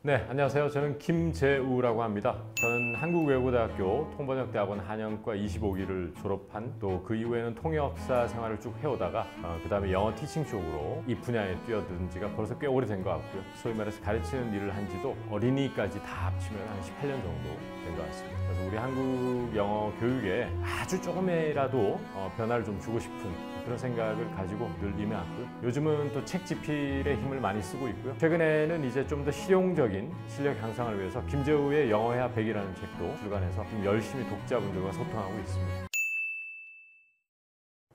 네, 안녕하세요. 저는 김재우라고 합니다. 저는 한국외국어대학교 통번역대학원 한영과 25기를 졸업한 또 그 이후에는 통역사 생활을 쭉 해오다가 그 다음에 영어 티칭 쪽으로 이 분야에 뛰어든 지가 벌써 꽤 오래된 것 같고요. 소위 말해서 가르치는 일을 한 지도 어린이까지 다 합치면 한 18년 정도 된 것 같습니다. 그래서 우리 한국 영어 교육에 아주 조금이라도 변화를 좀 주고 싶은 그런 생각을 가지고 늘 임해왔고요. 요즘은 또 책 집필에 힘을 많이 쓰고 있고요. 최근에는 이제 좀 더 실용적인 실력 향상을 위해서 김재우의 영어회화 100이라는 책도 출간해서 좀 열심히 독자분들과 소통하고 있습니다.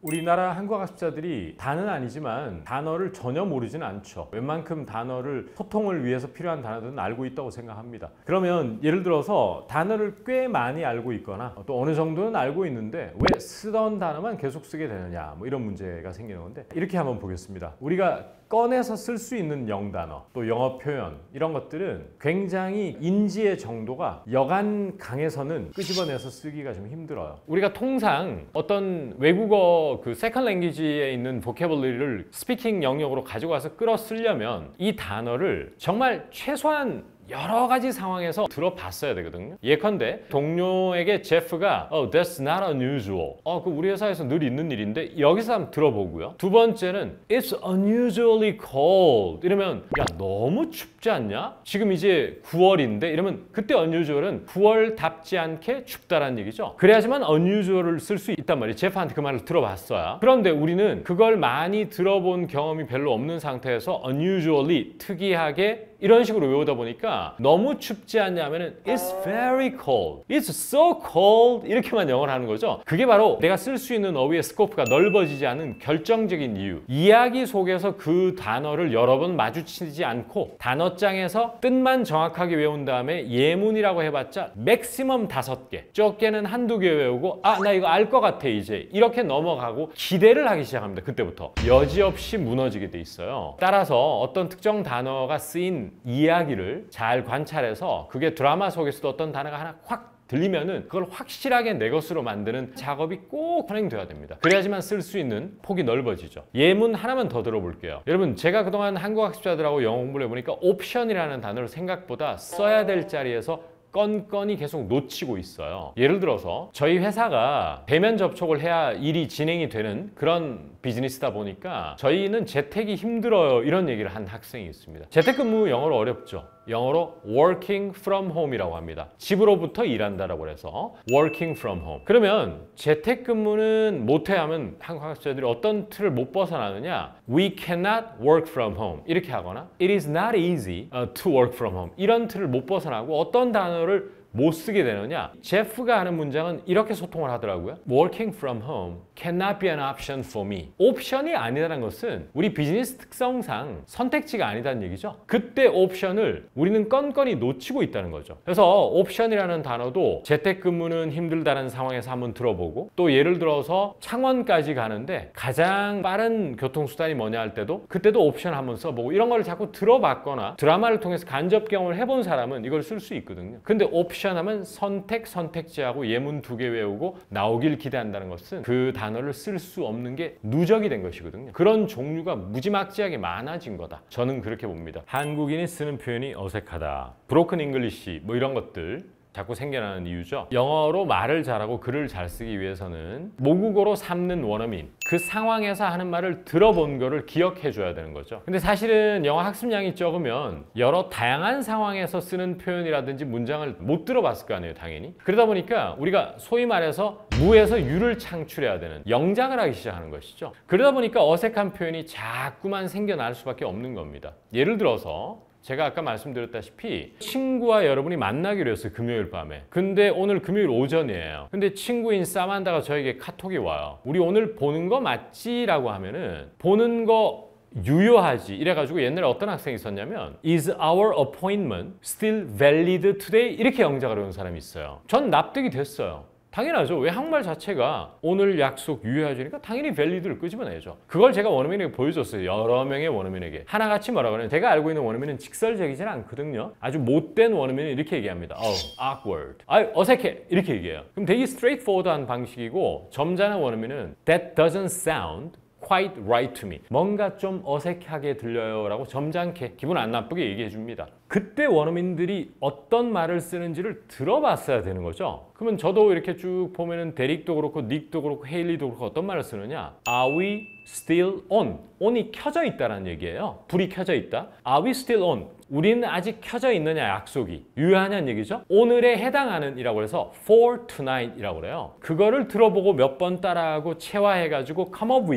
우리나라 한국 학습자들이 다는 아니지만 단어를 전혀 모르지는 않죠. 웬만큼 단어를 소통을 위해서 필요한 단어들은 알고 있다고 생각합니다. 그러면 예를 들어서 단어를 꽤 많이 알고 있거나 또 어느 정도는 알고 있는데 왜 쓰던 단어만 계속 쓰게 되느냐 뭐 이런 문제가 생기는 건데 이렇게 한번 보겠습니다. 우리가 꺼내서 쓸 수 있는 영단어 또 영어 표현 이런 것들은 굉장히 인지의 정도가 여간 강해서는 끄집어내서 쓰기가 좀 힘들어요. 우리가 통상 어떤 외국어 그 세컨 랭귀지에 있는 보캐블러리를 스피킹 영역으로 가지고 와서 끌어 쓰려면 이 단어를 정말 최소한 여러 가지 상황에서 들어봤어야 되거든요. 예컨대 동료에게 제프가 that's not unusual. 그 우리 회사에서 늘 있는 일인데 여기서 한번 들어보고요. 두 번째는 it's unusually cold. 이러면 야 너무 춥지 않냐? 지금 이제 9월인데 이러면 그때 unusual은 9월답지 않게 춥다라는 얘기죠. 그래야지만 unusual을 쓸 수 있단 말이에요. 제프한테 그 말을 들어봤어야. 그런데 우리는 그걸 많이 들어본 경험이 별로 없는 상태에서 unusually 특이하게 이런 식으로 외우다 보니까 너무 춥지 않냐면은 It's very cold, It's so cold 이렇게만 영어를 하는 거죠. 그게 바로 내가 쓸 수 있는 어휘의 스코프가 넓어지지 않은 결정적인 이유. 이야기 속에서 그 단어를 여러 번 마주치지 않고 단어장에서 뜻만 정확하게 외운 다음에 예문이라고 해봤자 맥시멈 5개, 적게는 한두 개 외우고 나 이거 알 것 같아 이제 이렇게 넘어가고 기대를 하기 시작합니다. 그때부터 여지없이 무너지게 돼 있어요. 따라서 어떤 특정 단어가 쓰인 이야기를 잘 관찰해서 그게 드라마 속에서도 어떤 단어가 하나 확 들리면은 그걸 확실하게 내 것으로 만드는 작업이 꼭 진행돼야 됩니다. 그래야지만 쓸 수 있는 폭이 넓어지죠. 예문 하나만 더 들어볼게요. 여러분 제가 그동안 한국 학습자들하고 영어 공부를 해보니까 옵션이라는 단어를 생각보다 써야 될 자리에서 건건이 계속 놓치고 있어요. 예를 들어서 저희 회사가 대면 접촉을 해야 일이 진행이 되는 그런 비즈니스다 보니까 저희는 재택이 힘들어요 이런 얘기를 한 학생이 있습니다. 재택근무 영어로 어렵죠. 영어로 working from home이라고 합니다. 집으로부터 일한다라고 해서 working from home. 그러면 재택근무는 못해 하면 한국 학생들이 어떤 틀을 못 벗어나느냐? We cannot work from home 이렇게 하거나 It is not easy to work from home 이런 틀을 못 벗어나고 어떤 단어를 못 쓰게 되느냐? 제프가 하는 문장은 이렇게 소통을 하더라고요. Working from home cannot be an option for me. 옵션이 아니라는 것은 우리 비즈니스 특성상 선택지가 아니다는 얘기죠. 그때 옵션을 우리는 건건이 놓치고 있다는 거죠. 그래서 옵션이라는 단어도 재택근무는 힘들다는 상황에서 한번 들어보고 또 예를 들어서 창원까지 가는데 가장 빠른 교통수단이 뭐냐 할 때도 그때도 옵션 한번 써보고 이런 걸 자꾸 들어봤거나 드라마를 통해서 간접 경험을 해본 사람은 이걸 쓸 수 있거든요. 근데 옵션 하면 선택지하고 예문 2개 외우고 나오길 기대한다는 것은 그 단어를 쓸 수 없는 게 누적이 된 것이거든요. 그런 종류가 무지막지하게 많아진 거다. 저는 그렇게 봅니다. 한국인이 쓰는 표현이 어색하다. 브로큰 잉글리시 뭐 이런 것들 자꾸 생겨나는 이유죠. 영어로 말을 잘하고 글을 잘 쓰기 위해서는 모국어로 삼는 원어민 그 상황에서 하는 말을 들어본 거를 기억해 줘야 되는 거죠. 근데 사실은 영어 학습량이 적으면 여러 다양한 상황에서 쓰는 표현이라든지 문장을 못 들어봤을 거 아니에요, 당연히. 그러다 보니까 우리가 소위 말해서 무에서 유를 창출해야 되는 영작을 하기 시작하는 것이죠. 그러다 보니까 어색한 표현이 자꾸만 생겨날 수밖에 없는 겁니다. 예를 들어서 제가 아까 말씀드렸다시피 친구와 여러분이 만나기로 했어요. 금요일 밤에. 근데 오늘 금요일 오전이에요. 근데 친구인 사만다가 저에게 카톡이 와요. 우리 오늘 보는 거 맞지? 라고 하면은 보는 거 유효하지 이래가지고 옛날에 어떤 학생이 있었냐면 Is our appointment still valid today? 이렇게 영작을 해온 사람이 있어요. 전 납득이 됐어요. 당연하죠. 왜 한국말 자체가 오늘 약속 유효하지니까 당연히 밸리드를 끄집어내죠. 그걸 제가 원어민에게 보여줬어요. 여러 명의 원어민에게. 하나같이 뭐라 그러냐면 제가 알고 있는 원어민은 직설적이진 않거든요. 아주 못된 원어민은 이렇게 얘기합니다. awkward. 어색해. 이렇게 얘기해요. 그럼 되게 straightforward한 방식이고 점잖은 원어민은 that doesn't sound quite right to me. 뭔가 좀 어색하게 들려요 라고 점잖게 기분 안 나쁘게 얘기해 줍니다. 그때 원어민들이 어떤 말을 쓰는지를 들어봤어야 되는 거죠. 그러면 저도 이렇게 쭉 보면은 데릭도 그렇고 닉도 그렇고 헤일리도 그렇고 어떤 말을 쓰느냐? Are we still on? on이 켜져 있다는 얘기예요. 불이 켜져 있다. Are we still on? 우리는 아직 켜져 있느냐 약속이 유효하냐는 얘기죠. 오늘에 해당하는 이라고 해서 for tonight 이라고 그래요. 그거를 들어보고 몇 번 따라하고 체화해가지고 come up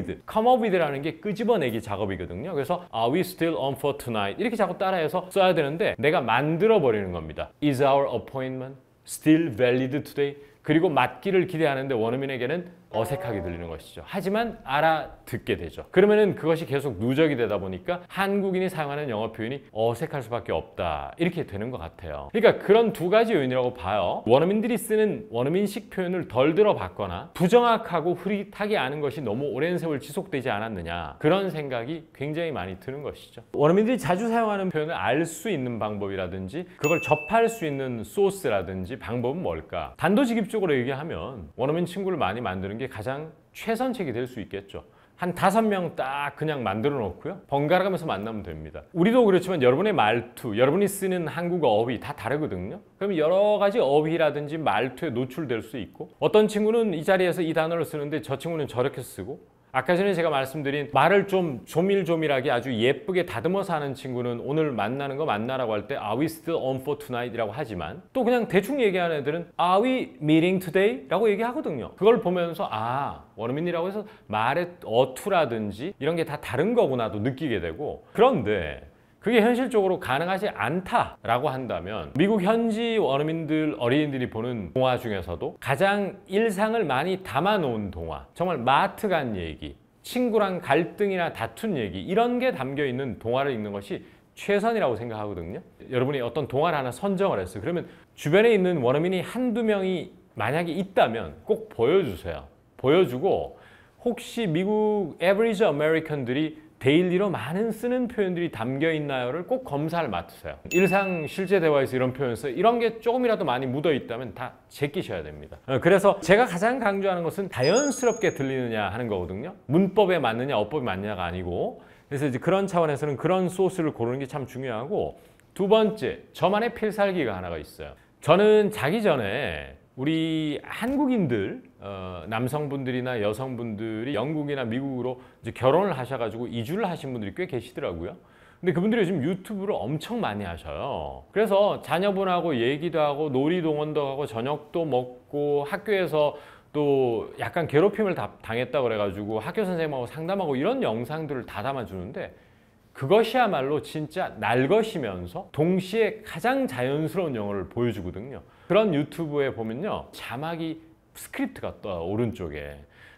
with라는 게 끄집어내기 작업이거든요. 그래서 are we still on for tonight 이렇게 자꾸 따라해서 써야 되는데 내가 만들어 버리는 겁니다. Is our appointment still valid today? 그리고 맞기를 기대하는데 원어민에게는 어색하게 들리는 것이죠. 하지만 알아듣게 되죠. 그러면은 그것이 계속 누적이 되다 보니까 한국인이 사용하는 영어 표현이 어색할 수밖에 없다. 이렇게 되는 것 같아요. 그러니까 그런 두 가지 요인이라고 봐요. 원어민들이 쓰는 원어민식 표현을 덜 들어봤거나 부정확하고 흐릿하게 아는 것이 너무 오랜 세월 지속되지 않았느냐. 그런 생각이 굉장히 많이 드는 것이죠. 원어민들이 자주 사용하는 표현을 알 수 있는 방법이라든지 그걸 접할 수 있는 소스라든지 방법은 뭘까? 단도직입적으로 얘기하면 원어민 친구를 많이 만드는 게 가장 최선책이 될 수 있겠죠. 한 5명 딱 그냥 만들어 놓고요. 번갈아 가면서 만나면 됩니다. 우리도 그렇지만 여러분의 말투, 여러분이 쓰는 한국어 어휘 다 다르거든요. 그럼 여러 가지 어휘라든지 말투에 노출될 수 있고 어떤 친구는 이 자리에서 이 단어를 쓰는데 저 친구는 저렇게 쓰고 아까 전에 제가 말씀드린 말을 좀 조밀조밀하게 아주 예쁘게 다듬어서 하는 친구는 오늘 만나는 거 만나라고 할 때 Are we still on for tonight? 이라고 하지만 또 그냥 대충 얘기하는 애들은 Are we meeting today? 라고 얘기하거든요. 그걸 보면서 원어민이라고 해서 말의 어투라든지 이런 게 다 다른 거구나도 느끼게 되고 그런데 그게 현실적으로 가능하지 않다라고 한다면 미국 현지 원어민들 어린이들이 보는 동화 중에서도 가장 일상을 많이 담아놓은 동화, 정말 마트 간 얘기, 친구랑 갈등이나 다툰 얘기 이런 게 담겨있는 동화를 읽는 것이 최선이라고 생각하거든요. 여러분이 어떤 동화를 하나 선정을 했어요. 그러면 주변에 있는 원어민이 한두 명이 만약에 있다면 꼭 보여주세요. 보여주고 혹시 미국 에버리지 아메리칸들이 데일리로 많은 쓰는 표현들이 담겨 있나요를 꼭 검사를 맡으세요. 일상 실제 대화에서 이런 표현 써요. 이런 게 조금이라도 많이 묻어 있다면 다 제끼셔야 됩니다. 그래서 제가 가장 강조하는 것은 자연스럽게 들리느냐 하는 거거든요. 문법에 맞느냐 어법에 맞느냐가 아니고 그래서 이제 그런 차원에서는 그런 소스를 고르는 게 참 중요하고 두 번째, 저만의 필살기가 하나가 있어요. 저는 자기 전에 우리 한국인들 남성분들이나 여성분들이 영국이나 미국으로 이제 결혼을 하셔가지고 이주를 하신 분들이 꽤 계시더라고요. 근데 그분들이 요즘 유튜브를 엄청 많이 하셔요. 그래서 자녀분하고 얘기도 하고 놀이동원도 하고 저녁도 먹고 학교에서 또 약간 괴롭힘을 당했다 그래가지고 학교 선생님하고 상담하고 이런 영상들을 다 담아주는데 그것이야말로 진짜 날 것이면서 동시에 가장 자연스러운 영어를 보여주거든요. 그런 유튜브에 보면요 자막이 스크립트가 떠요. 오른쪽에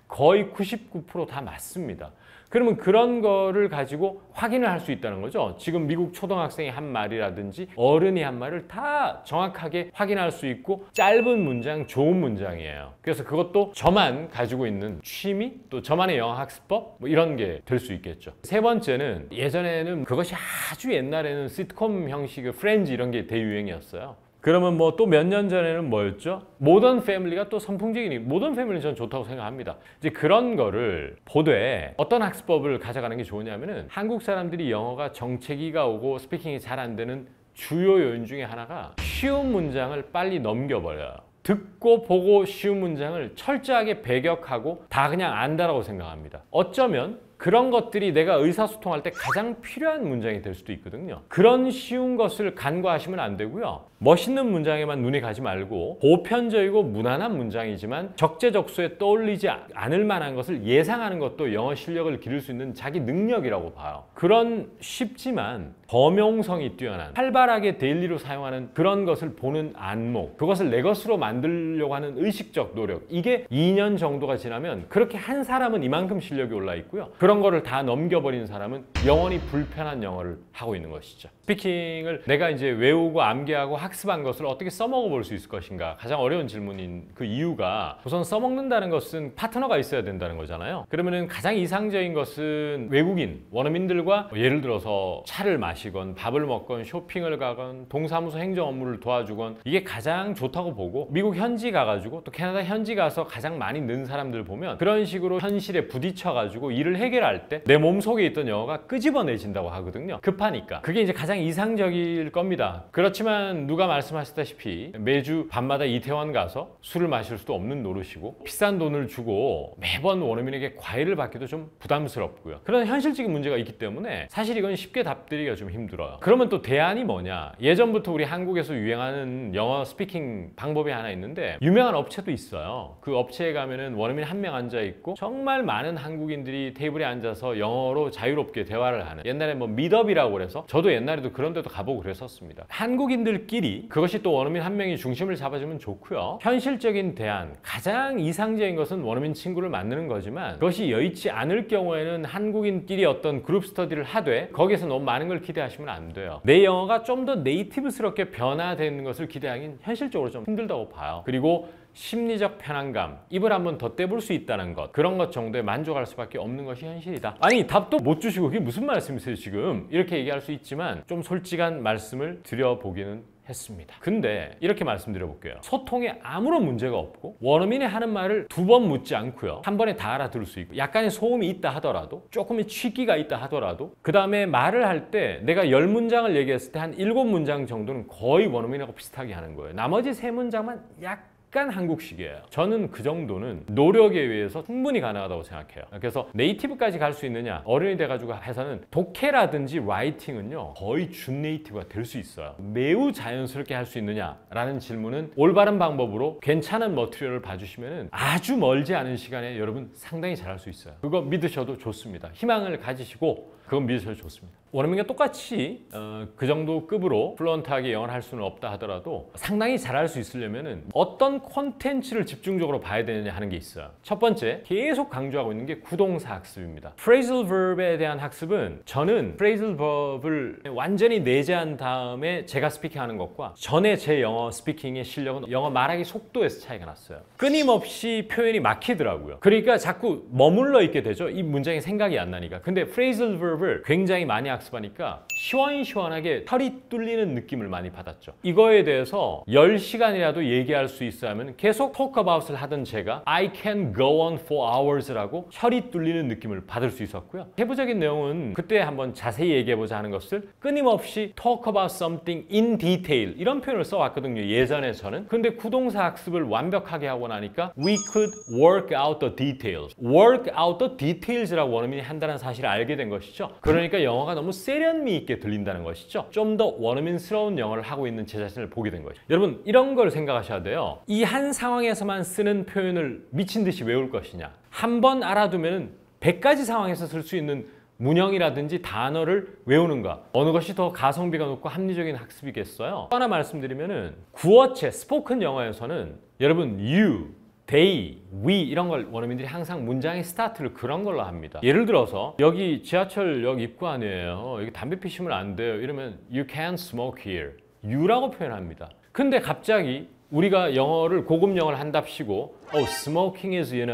거의 99% 다 맞습니다. 그러면 그런 거를 가지고 확인을 할 수 있다는 거죠. 지금 미국 초등학생이 한 말이라든지 어른이 한 말을 다 정확하게 확인할 수 있고 짧은 문장, 좋은 문장이에요. 그래서 그것도 저만 가지고 있는 취미, 또 저만의 영어 학습법 뭐 이런 게 될 수 있겠죠. 세 번째는 예전에는 그것이 아주 옛날에는 시트콤 형식의 프렌즈 이런 게 대유행이었어요. 그러면 뭐 또 몇 년 전에는 뭐였죠? 모던 패밀리가 또 선풍적인 모던 패밀리는 저는 좋다고 생각합니다. 이제 그런 거를 보되 어떤 학습법을 가져가는 게 좋으냐면은 한국 사람들이 영어가 정체기가 오고 스피킹이 잘 안 되는 주요 요인 중에 하나가 쉬운 문장을 빨리 넘겨버려요. 듣고 보고 쉬운 문장을 철저하게 배격하고 다 그냥 안다라고 생각합니다. 어쩌면 그런 것들이 내가 의사소통할 때 가장 필요한 문장이 될 수도 있거든요. 그런 쉬운 것을 간과하시면 안 되고요. 멋있는 문장에만 눈이 가지 말고 보편적이고 무난한 문장이지만 적재적소에 떠올리지 않을 만한 것을 예상하는 것도 영어 실력을 기를 수 있는 자기 능력이라고 봐요. 그런 쉽지만 범용성이 뛰어난 활발하게 데일리로 사용하는 그런 것을 보는 안목, 그것을 내 것으로 만들려고 하는 의식적 노력, 이게 2년 정도가 지나면 그렇게 한 사람은 이만큼 실력이 올라 있고요. 그런 거를 다 넘겨버린 사람은 영원히 불편한 영어를 하고 있는 것이죠. 스피킹을 내가 이제 외우고 암기하고 학습한 것을 어떻게 써먹어 볼 수 있을 것인가, 가장 어려운 질문인 그 이유가 우선 써먹는다는 것은 파트너가 있어야 된다는 거잖아요. 그러면은 가장 이상적인 것은 외국인, 원어민들과 예를 들어서 차를 마시건 밥을 먹건 쇼핑을 가건 동사무소 행정 업무를 도와주건 이게 가장 좋다고 보고, 미국 현지 가가지고 또 캐나다 현지 가서 가장 많이 는 사람들 보면 그런 식으로 현실에 부딪혀 가지고 일을 해결하는 숙제를 할 때 내 몸속에 있던 영어가 끄집어내진다고 하거든요. 급하니까. 그게 이제 가장 이상적일 겁니다. 그렇지만 누가 말씀하셨다시피 매주 밤마다 이태원 가서 술을 마실 수도 없는 노릇이고 비싼 돈을 주고 매번 원어민에게 과외를 받기도 좀 부담스럽고요. 그런 현실적인 문제가 있기 때문에 사실 이건 쉽게 답드리기가 좀 힘들어요. 그러면 또 대안이 뭐냐? 예전부터 우리 한국에서 유행하는 영어 스피킹 방법이 하나 있는데 유명한 업체도 있어요. 그 업체에 가면은 원어민 한 명 앉아 있고 정말 많은 한국인들이 테이블에 앉아서 영어로 자유롭게 대화를 하는, 옛날에 뭐 미더비라고 그래서 저도 옛날에도 그런 데도 가보고 그랬었습니다. 한국인들끼리 그것이 또 원어민 한 명이 중심을 잡아주면 좋고요. 현실적인 대안, 가장 이상적인 것은 원어민 친구를 만드는 거지만 그것이 여의치 않을 경우에는 한국인끼리 어떤 그룹 스터디를 하되 거기에서 너무 많은 걸 기대하시면 안 돼요. 내 영어가 좀 더 네이티브스럽게 변화되는 것을 기대하기는 현실적으로 좀 힘들다고 봐요. 그리고 심리적 편안감, 입을 한번 더 떼볼 수 있다는 것, 그런 것 정도에 만족할 수밖에 없는 것이 현실이다. 아니, 답도 못 주시고 그게 무슨 말씀이세요 지금? 이렇게 얘기할 수 있지만 좀 솔직한 말씀을 드려보기는 했습니다. 근데 이렇게 말씀드려볼게요. 소통에 아무런 문제가 없고 원어민이 하는 말을 두 번 묻지 않고요, 한 번에 다 알아들을 수 있고 약간의 소음이 있다 하더라도, 조금의 취기가 있다 하더라도, 그 다음에 말을 할 때 내가 10문장을 얘기했을 때 한 7문장 정도는 거의 원어민하고 비슷하게 하는 거예요. 나머지 3문장만 약간 한국식이에요. 저는 그 정도는 노력에 의해서 충분히 가능하다고 생각해요. 그래서 네이티브까지 갈 수 있느냐, 어른이 돼가지고 해서는 독해라든지 라이팅은요 거의 준 네이티브가 될 수 있어요. 매우 자연스럽게 할 수 있느냐 라는 질문은 올바른 방법으로 괜찮은 머티리얼을 봐주시면 아주 멀지 않은 시간에 여러분 상당히 잘할 수 있어요. 그거 믿으셔도 좋습니다. 희망을 가지시고 그건 믿으셔도 좋습니다. 원어민과 똑같이 그 정도 급으로 플루언트하게 영어를 할 수는 없다 하더라도 상당히 잘할 수 있으려면 어떤 콘텐츠를 집중적으로 봐야 되느냐 하는 게 있어요. 첫 번째, 계속 강조하고 있는 게 구동사 학습입니다. Phrasal verb에 대한 학습은, 저는 Phrasal verb을 완전히 내재한 다음에 제가 스피킹하는 것과 전에 제 영어 스피킹의 실력은 영어 말하기 속도에서 차이가 났어요. 끊임없이 표현이 막히더라고요. 그러니까 자꾸 머물러 있게 되죠. 이 문장이 생각이 안 나니까. 근데 Phrasal verb을 굉장히 많이 학습하니까 시원시원하게 털이 뚫리는 느낌을 많이 받았죠. 이거에 대해서 10시간이라도 얘기할 수 있어야 하면 계속 talk about을 하던 제가 I can go on for hours라고 혈이 뚫리는 느낌을 받을 수 있었고요. 세부적인 내용은 그때 한번 자세히 얘기해보자 하는 것을 끊임없이 talk about something in detail 이런 표현을 써왔거든요, 예전에 저는. 근데 구동사 학습을 완벽하게 하고 나니까 we could work out the details. work out the details라고 원어민이 한다는 사실을 알게 된 것이죠. 그러니까 영어가 너무 세련미 있게 들린다는 것이죠. 좀 더 원어민스러운 영어를 하고 있는 제 자신을 보게 된 거죠. 여러분, 이런 걸 생각하셔야 돼요. 이 한 상황에서만 쓰는 표현을 미친 듯이 외울 것이냐, 한 번 알아두면 100가지 상황에서 쓸 수 있는 문형이라든지 단어를 외우는가, 어느 것이 더 가성비가 높고 합리적인 학습이겠어요? 또 하나 말씀드리면은 구어체, 스포큰 영어에서는 여러분 you, they, we 이런 걸 원어민들이 항상 문장의 스타트를 그런 걸로 합니다. 예를 들어서 여기 지하철역 입구안이에요. 여기 담배 피시면 안 돼요. 이러면 you can't smoke here. you라고 표현합니다. 근데 갑자기 우리가 영어를 고급 영어를 한답시고 smoking is a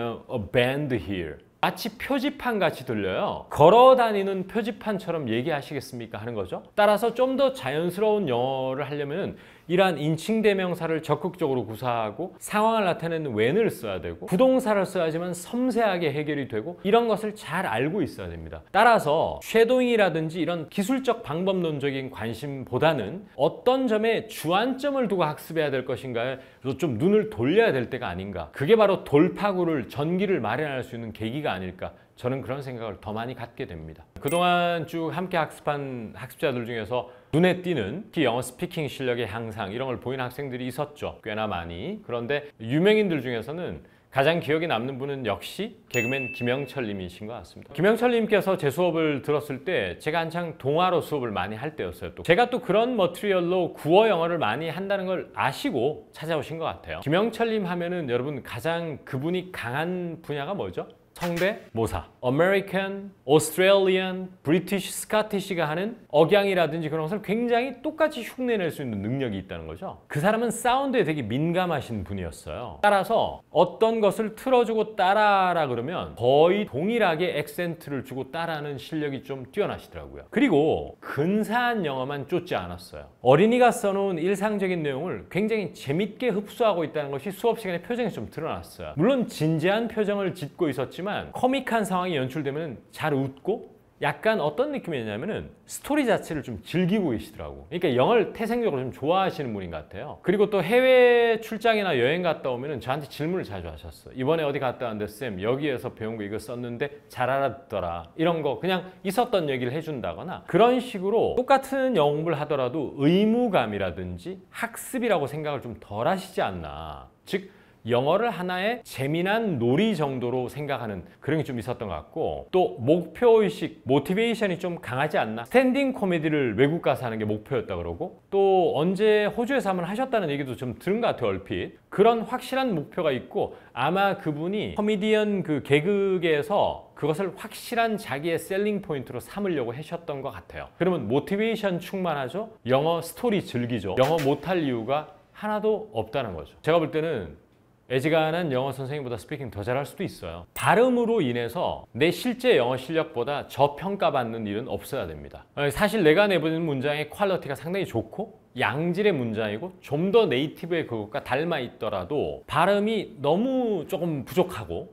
banned here. 마치 표지판 같이 들려요. 걸어 다니는 표지판처럼 얘기하시겠습니까 하는 거죠. 따라서 좀 더 자연스러운 영어를 하려면 이러한 인칭대명사를 적극적으로 구사하고 상황을 나타내는 when을 써야 되고 부동사를 써야지만 섬세하게 해결이 되고 이런 것을 잘 알고 있어야 됩니다. 따라서 쉐도잉이라든지 이런 기술적 방법론적인 관심보다는 어떤 점에 주안점을 두고 학습해야 될 것인가에 좀 눈을 돌려야 될 때가 아닌가. 그게 바로 돌파구를, 전기를 마련할 수 있는 계기가 아닐까. 저는 그런 생각을 더 많이 갖게 됩니다. 그동안 쭉 함께 학습한 학습자들 중에서 눈에 띄는 특히 영어 스피킹 실력의 향상 이런 걸 보이는 학생들이 있었죠. 꽤나 많이. 그런데 유명인들 중에서는 가장 기억에 남는 분은 역시 개그맨 김영철 님이신 것 같습니다. 김영철 님께서 제 수업을 들었을 때 제가 한창 동화로 수업을 많이 할 때였어요. 또 제가 또 그런 머티리얼로 구어 영어를 많이 한다는 걸 아시고 찾아오신 것 같아요. 김영철 님 하면은 여러분 가장 그분이 강한 분야가 뭐죠? 성대모사, American, Australian, British, Scottish가 하는 억양이라든지 그런 것을 굉장히 똑같이 흉내낼 수 있는 능력이 있다는 거죠. 그 사람은 사운드에 되게 민감하신 분이었어요. 따라서 어떤 것을 틀어주고 따라하라 그러면 거의 동일하게 액센트를 주고 따라하는 실력이 좀 뛰어나시더라고요. 그리고 근사한 영어만 쫓지 않았어요. 어린이가 써놓은 일상적인 내용을 굉장히 재밌게 흡수하고 있다는 것이 수업 시간에 표정에 좀 드러났어요. 물론 진지한 표정을 짓고 있었지만 모르겠지만 코믹한 상황이 연출되면 잘 웃고 약간 어떤 느낌이냐면은 스토리 자체를 좀 즐기고 계시더라고. 그러니까 영어를 태생적으로 좀 좋아하시는 분인 것 같아요. 그리고 또 해외 출장이나 여행 갔다 오면은 저한테 질문을 자주 하셨어. 이번에 어디 갔다 왔는데 쌤 여기에서 배운 거 이거 썼는데 잘 알아듣더라. 이런 거 그냥 있었던 얘기를 해준다거나 그런 식으로 똑같은 영어 공부를 하더라도 의무감이라든지 학습이라고 생각을 좀 덜 하시지 않나. 즉 영어를 하나의 재미난 놀이 정도로 생각하는 그런 게 좀 있었던 것 같고, 또 목표의식, 모티베이션이 좀 강하지 않나. 스탠딩 코미디를 외국 가서 하는 게 목표였다 그러고, 또 언제 호주에서 한번 하셨다는 얘기도 좀 들은 것 같아요, 얼핏. 그런 확실한 목표가 있고, 아마 그분이 코미디언 그 개그계에서 그것을 확실한 자기의 셀링 포인트로 삼으려고 하셨던 것 같아요. 그러면 모티베이션 충만하죠? 영어 스토리 즐기죠? 영어 못할 이유가 하나도 없다는 거죠. 제가 볼 때는 애지간한 영어 선생님보다 스피킹 더 잘할 수도 있어요. 발음으로 인해서 내 실제 영어 실력보다 저평가받는 일은 없어야 됩니다. 사실 내가 내보낸 문장의 퀄리티가 상당히 좋고 양질의 문장이고 좀 더 네이티브의 그것과 닮아 있더라도 발음이 너무 조금 부족하고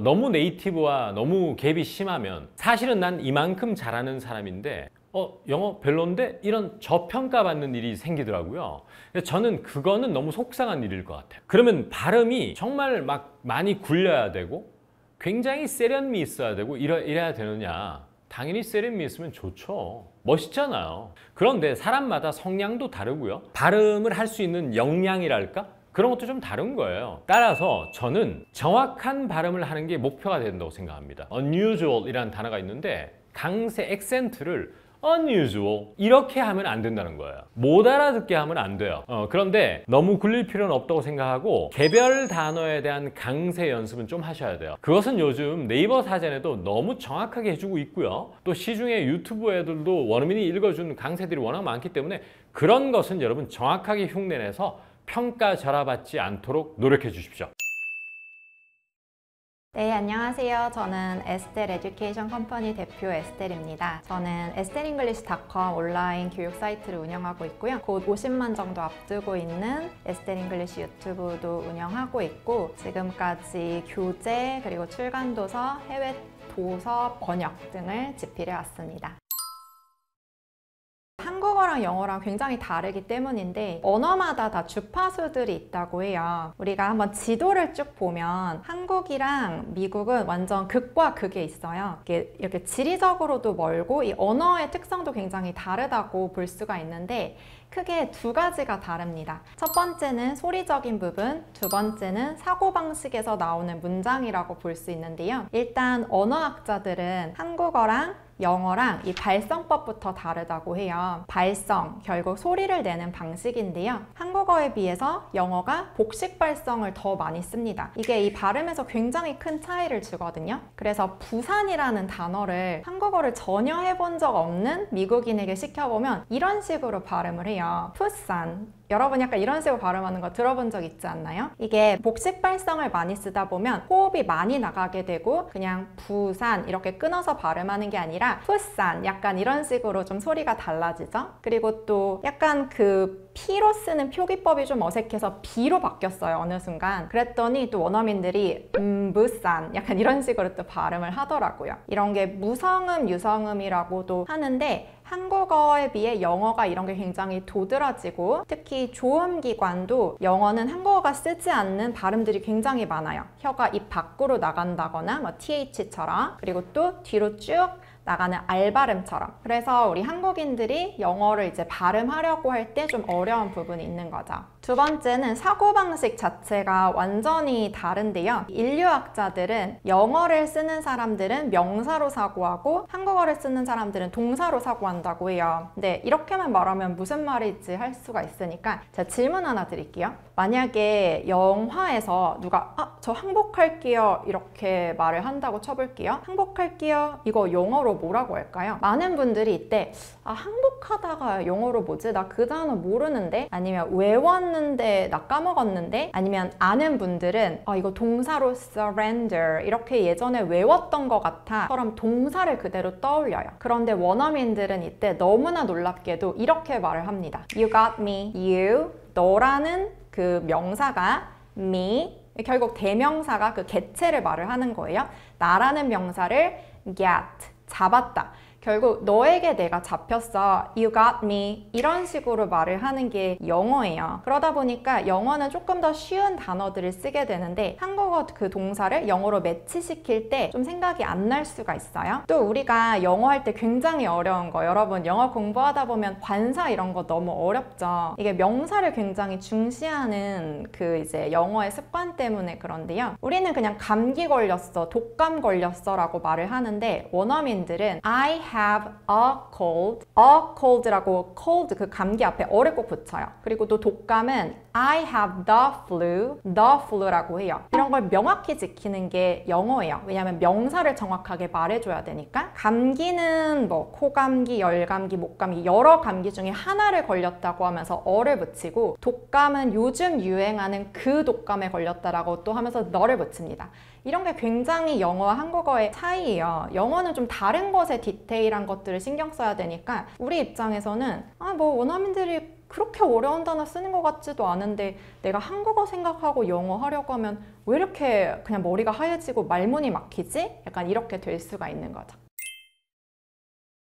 너무 네이티브와 너무 갭이 심하면 사실은 난 이만큼 잘하는 사람인데 영어 별론데? 이런 저평가받는 일이 생기더라고요. 저는 그거는 너무 속상한 일일 것 같아요. 그러면 발음이 정말 막 많이 굴려야 되고 굉장히 세련미 있어야 되고 이래야 되느냐? 당연히 세련미 있으면 좋죠. 멋있잖아요. 그런데 사람마다 성향도 다르고요. 발음을 할 수 있는 역량이랄까? 그런 것도 좀 다른 거예요. 따라서 저는 정확한 발음을 하는 게 목표가 된다고 생각합니다. unusual 이라는 단어가 있는데 강세 액센트를 unusual 이렇게 하면 안 된다는 거예요. 못 알아듣게 하면 안 돼요. 그런데 너무 굴릴 필요는 없다고 생각하고 개별 단어에 대한 강세 연습은 좀 하셔야 돼요. 그것은 요즘 네이버 사전에도 너무 정확하게 해주고 있고요. 또 시중에 유튜브 애들도 원어민이 읽어준 강세들이 워낙 많기 때문에 그런 것은 여러분 정확하게 흉내내서 평가 절하받지 않도록 노력해 주십시오. 네, 안녕하세요. 저는 에스텔 에듀케이션 컴퍼니 대표 에스텔입니다. 저는 에스텔잉글리시.com 온라인 교육 사이트를 운영하고 있고요. 곧 50만 정도 앞두고 있는 에스텔잉글리시 유튜브도 운영하고 있고, 지금까지 교재, 그리고 출간도서, 해외 도서, 번역 등을 집필해 왔습니다. 한국어랑 영어랑 굉장히 다르기 때문인데 언어마다 다 주파수들이 있다고 해요. 우리가 한번 지도를 쭉 보면 한국이랑 미국은 완전 극과 극에 있어요. 이렇게 지리적으로도 멀고 이 언어의 특성도 굉장히 다르다고 볼 수가 있는데 크게 두 가지가 다릅니다. 첫 번째는 소리적인 부분, 두 번째는 사고방식에서 나오는 문장이라고 볼 수 있는데요. 일단 언어학자들은 한국어랑 영어랑 이 발성법부터 다르다고 해요. 발성, 결국 소리를 내는 방식인데요. 한국어에 비해서 영어가 복식 발성을 더 많이 씁니다. 이게 이 발음에서 굉장히 큰 차이를 주거든요. 그래서 부산이라는 단어를 한국어를 전혀 해본 적 없는 미국인에게 시켜보면 이런 식으로 발음을 해요. 푸산. 여러분 약간 이런 식으로 발음하는 거 들어본 적 있지 않나요? 이게 복식 발성을 많이 쓰다 보면 호흡이 많이 나가게 되고 그냥 부산 이렇게 끊어서 발음하는 게 아니라 푸산 약간 이런 식으로 좀 소리가 달라지죠? 그리고 또 약간 그 P로 쓰는 표기법이 좀 어색해서 B로 바뀌었어요, 어느 순간. 그랬더니 또 원어민들이 부산 약간 이런 식으로 또 발음을 하더라고요. 이런 게 무성음, 유성음이라고도 하는데 한국어에 비해 영어가 이런 게 굉장히 도드라지고 특히 조음기관도 영어는 한국어가 쓰지 않는 발음들이 굉장히 많아요. 혀가 입 밖으로 나간다거나 뭐 TH처럼, 그리고 또 뒤로 쭉 나가는 R 발음처럼. 그래서 우리 한국인들이 영어를 이제 발음하려고 할 때 좀 어려운 부분이 있는 거죠. 두 번째는 사고방식 자체가 완전히 다른데요. 인류학자들은 영어를 쓰는 사람들은 명사로 사고하고 한국어를 쓰는 사람들은 동사로 사고한다고 해요. 근데 이렇게만 말하면 무슨 말인지 할 수가 있으니까 제가 질문 하나 드릴게요. 만약에 영화에서 누가 저 항복할게요 이렇게 말을 한다고 쳐볼게요. 항복할게요 이거 영어로 뭐라고 할까요? 많은 분들이 이때 항복하다가 영어로 뭐지? 나 그 단어 모르는데? 아니면 외웠는데 나 까먹었는데? 아니면 아는 분들은 이거 동사로 surrender 이렇게 예전에 외웠던 것 같아 처럼 동사를 그대로 떠올려요. 그런데 원어민들은 이때 너무나 놀랍게도 이렇게 말을 합니다. You got me. You, 너라는 그 명사가 me, 결국 대명사가 그 개체를 말을 하는 거예요. 나라는 명사를 get, 잡았다. 결국 너에게 내가 잡혔어, you got me, 이런 식으로 말을 하는 게 영어예요. 그러다 보니까 영어는 조금 더 쉬운 단어들을 쓰게 되는데 한국어 그 동사를 영어로 매치시킬 때 좀 생각이 안 날 수가 있어요. 또 우리가 영어 할 때 굉장히 어려운 거, 여러분 영어 공부하다 보면 관사 이런 거 너무 어렵죠. 이게 명사를 굉장히 중시하는 그 이제 영어의 습관 때문에 그런데요. 우리는 그냥 감기 걸렸어, 독감 걸렸어 라고 말을 하는데 원어민들은 I have a cold라고 cold 그 감기 앞에 어를 꼭 붙여요. 그리고 또 독감은 I have the flu라고 해요. 이런 걸 명확히 지키는 게 영어예요. 왜냐하면 명사를 정확하게 말해줘야 되니까. 감기는 뭐 코감기, 열감기, 목감기 여러 감기 중에 하나를 걸렸다고 하면서 어를 붙이고 독감은 요즘 유행하는 그 독감에 걸렸다라고 또 하면서 너를 붙입니다. 이런 게 굉장히 영어와 한국어의 차이예요. 영어는 좀 다른 것에 디테일한 것들을 신경 써야 되니까 우리 입장에서는 뭐 원어민들이 그렇게 어려운 단어 쓰는 것 같지도 않은데 내가 한국어 생각하고 영어 하려고 하면 왜 이렇게 그냥 머리가 하얘지고 말문이 막히지? 약간 이렇게 될 수가 있는 거죠.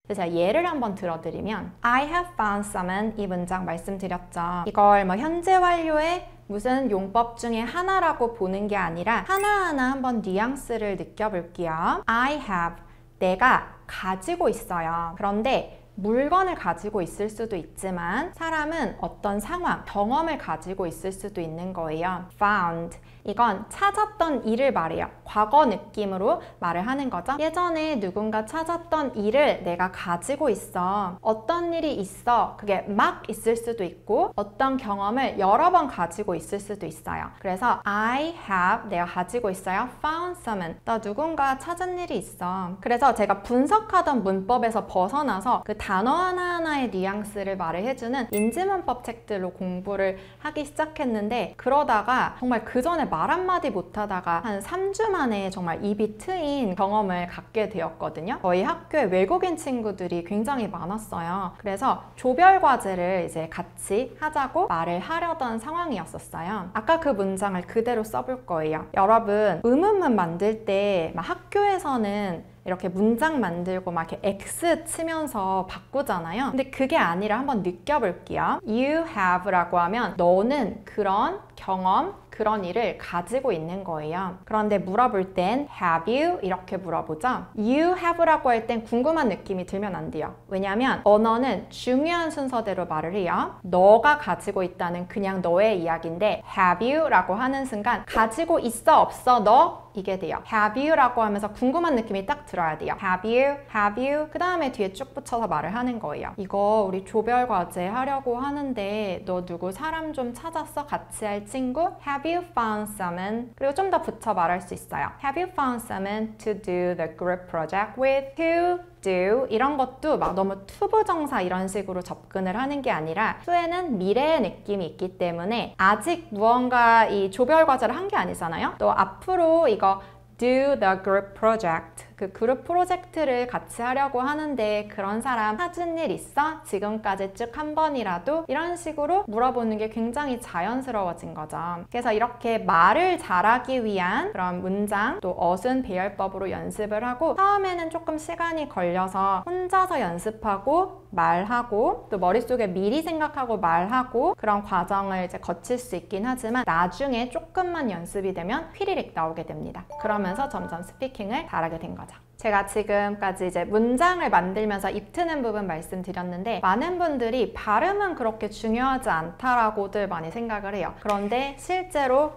제가 예를 한번 들어드리면 I have found someone, 이 문장 말씀드렸죠. 이걸 뭐 현재 완료의 무슨 용법 중에 하나라고 보는 게 아니라 하나하나 한번 뉘앙스를 느껴볼게요. I have, 내가 가지고 있어요. 그런데 물건을 가지고 있을 수도 있지만 사람은 어떤 상황, 경험을 가지고 있을 수도 있는 거예요. found, 이건 찾았던 일을 말해요. 과거 느낌으로 말을 하는 거죠. 예전에 누군가 찾았던 일을 내가 가지고 있어. 어떤 일이 있어. 그게 막 있을 수도 있고 어떤 경험을 여러 번 가지고 있을 수도 있어요. 그래서 I have, 내가 가지고 있어요. found someone, 나 누군가 찾은 일이 있어. 그래서 제가 분석하던 문법에서 벗어나서 그 단어 하나하나의 뉘앙스를 말을 해주는 인지문법 책들로 공부를 하기 시작했는데 그러다가 정말 그 전에 말 한마디 못하다가 한 3주 만에 정말 입이 트인 경험을 갖게 되었거든요. 저희 학교에 외국인 친구들이 굉장히 많았어요. 그래서 조별 과제를 이제 같이 하자고 말을 하려던 상황이었었어요. 아까 그 문장을 그대로 써볼 거예요. 여러분, 의문문 만들 때 막 학교에서는 이렇게 문장 만들고 막 이렇게 X 치면서 바꾸잖아요. 근데 그게 아니라 한번 느껴볼게요. You have라고 하면 너는 그런 경험, 그런 일을 가지고 있는 거예요. 그런데 물어볼 땐 have you? 이렇게 물어보죠. You have라고 할 땐 궁금한 느낌이 들면 안 돼요. 왜냐하면 언어는 중요한 순서대로 말을 해요. 너가 가지고 있다는 그냥 너의 이야기인데 have you? 라고 하는 순간 가지고 있어 없어 너? 이게 돼요. have you? 라고 하면서 궁금한 느낌이 딱 들어야 돼요. have you? have you? 그 다음에 뒤에 쭉 붙여서 말을 하는 거예요. 이거 우리 조별 과제 하려고 하는데 너 누구 사람 좀 찾았어? 같이 할 친구? Have you found someone? 그리고 좀 더 붙여 말할 수 있어요. Have you found someone to do the group project with? To do 이런 것도 막 너무 투부정사 이런 식으로 접근을 하는 게 아니라 to에는 미래의 느낌이 있기 때문에 아직 무언가 이 조별 과제를 한 게 아니잖아요. 또 앞으로 이거 do the group project 그 그룹 프로젝트를 같이 하려고 하는데 그런 사람 찾은 일 있어? 지금까지 쭉 한 번이라도? 이런 식으로 물어보는 게 굉장히 자연스러워진 거죠. 그래서 이렇게 말을 잘하기 위한 그런 문장 또 어순 배열법으로 연습을 하고 처음에는 조금 시간이 걸려서 혼자서 연습하고 말하고 또 머릿속에 미리 생각하고 말하고 그런 과정을 이제 거칠 수 있긴 하지만 나중에 조금만 연습이 되면 휘리릭 나오게 됩니다. 그러면서 점점 스피킹을 잘하게 된 거죠. 제가 지금까지 이제 문장을 만들면서 입트는 부분 말씀드렸는데 많은 분들이 발음은 그렇게 중요하지 않다라고들 많이 생각을 해요. 그런데 실제로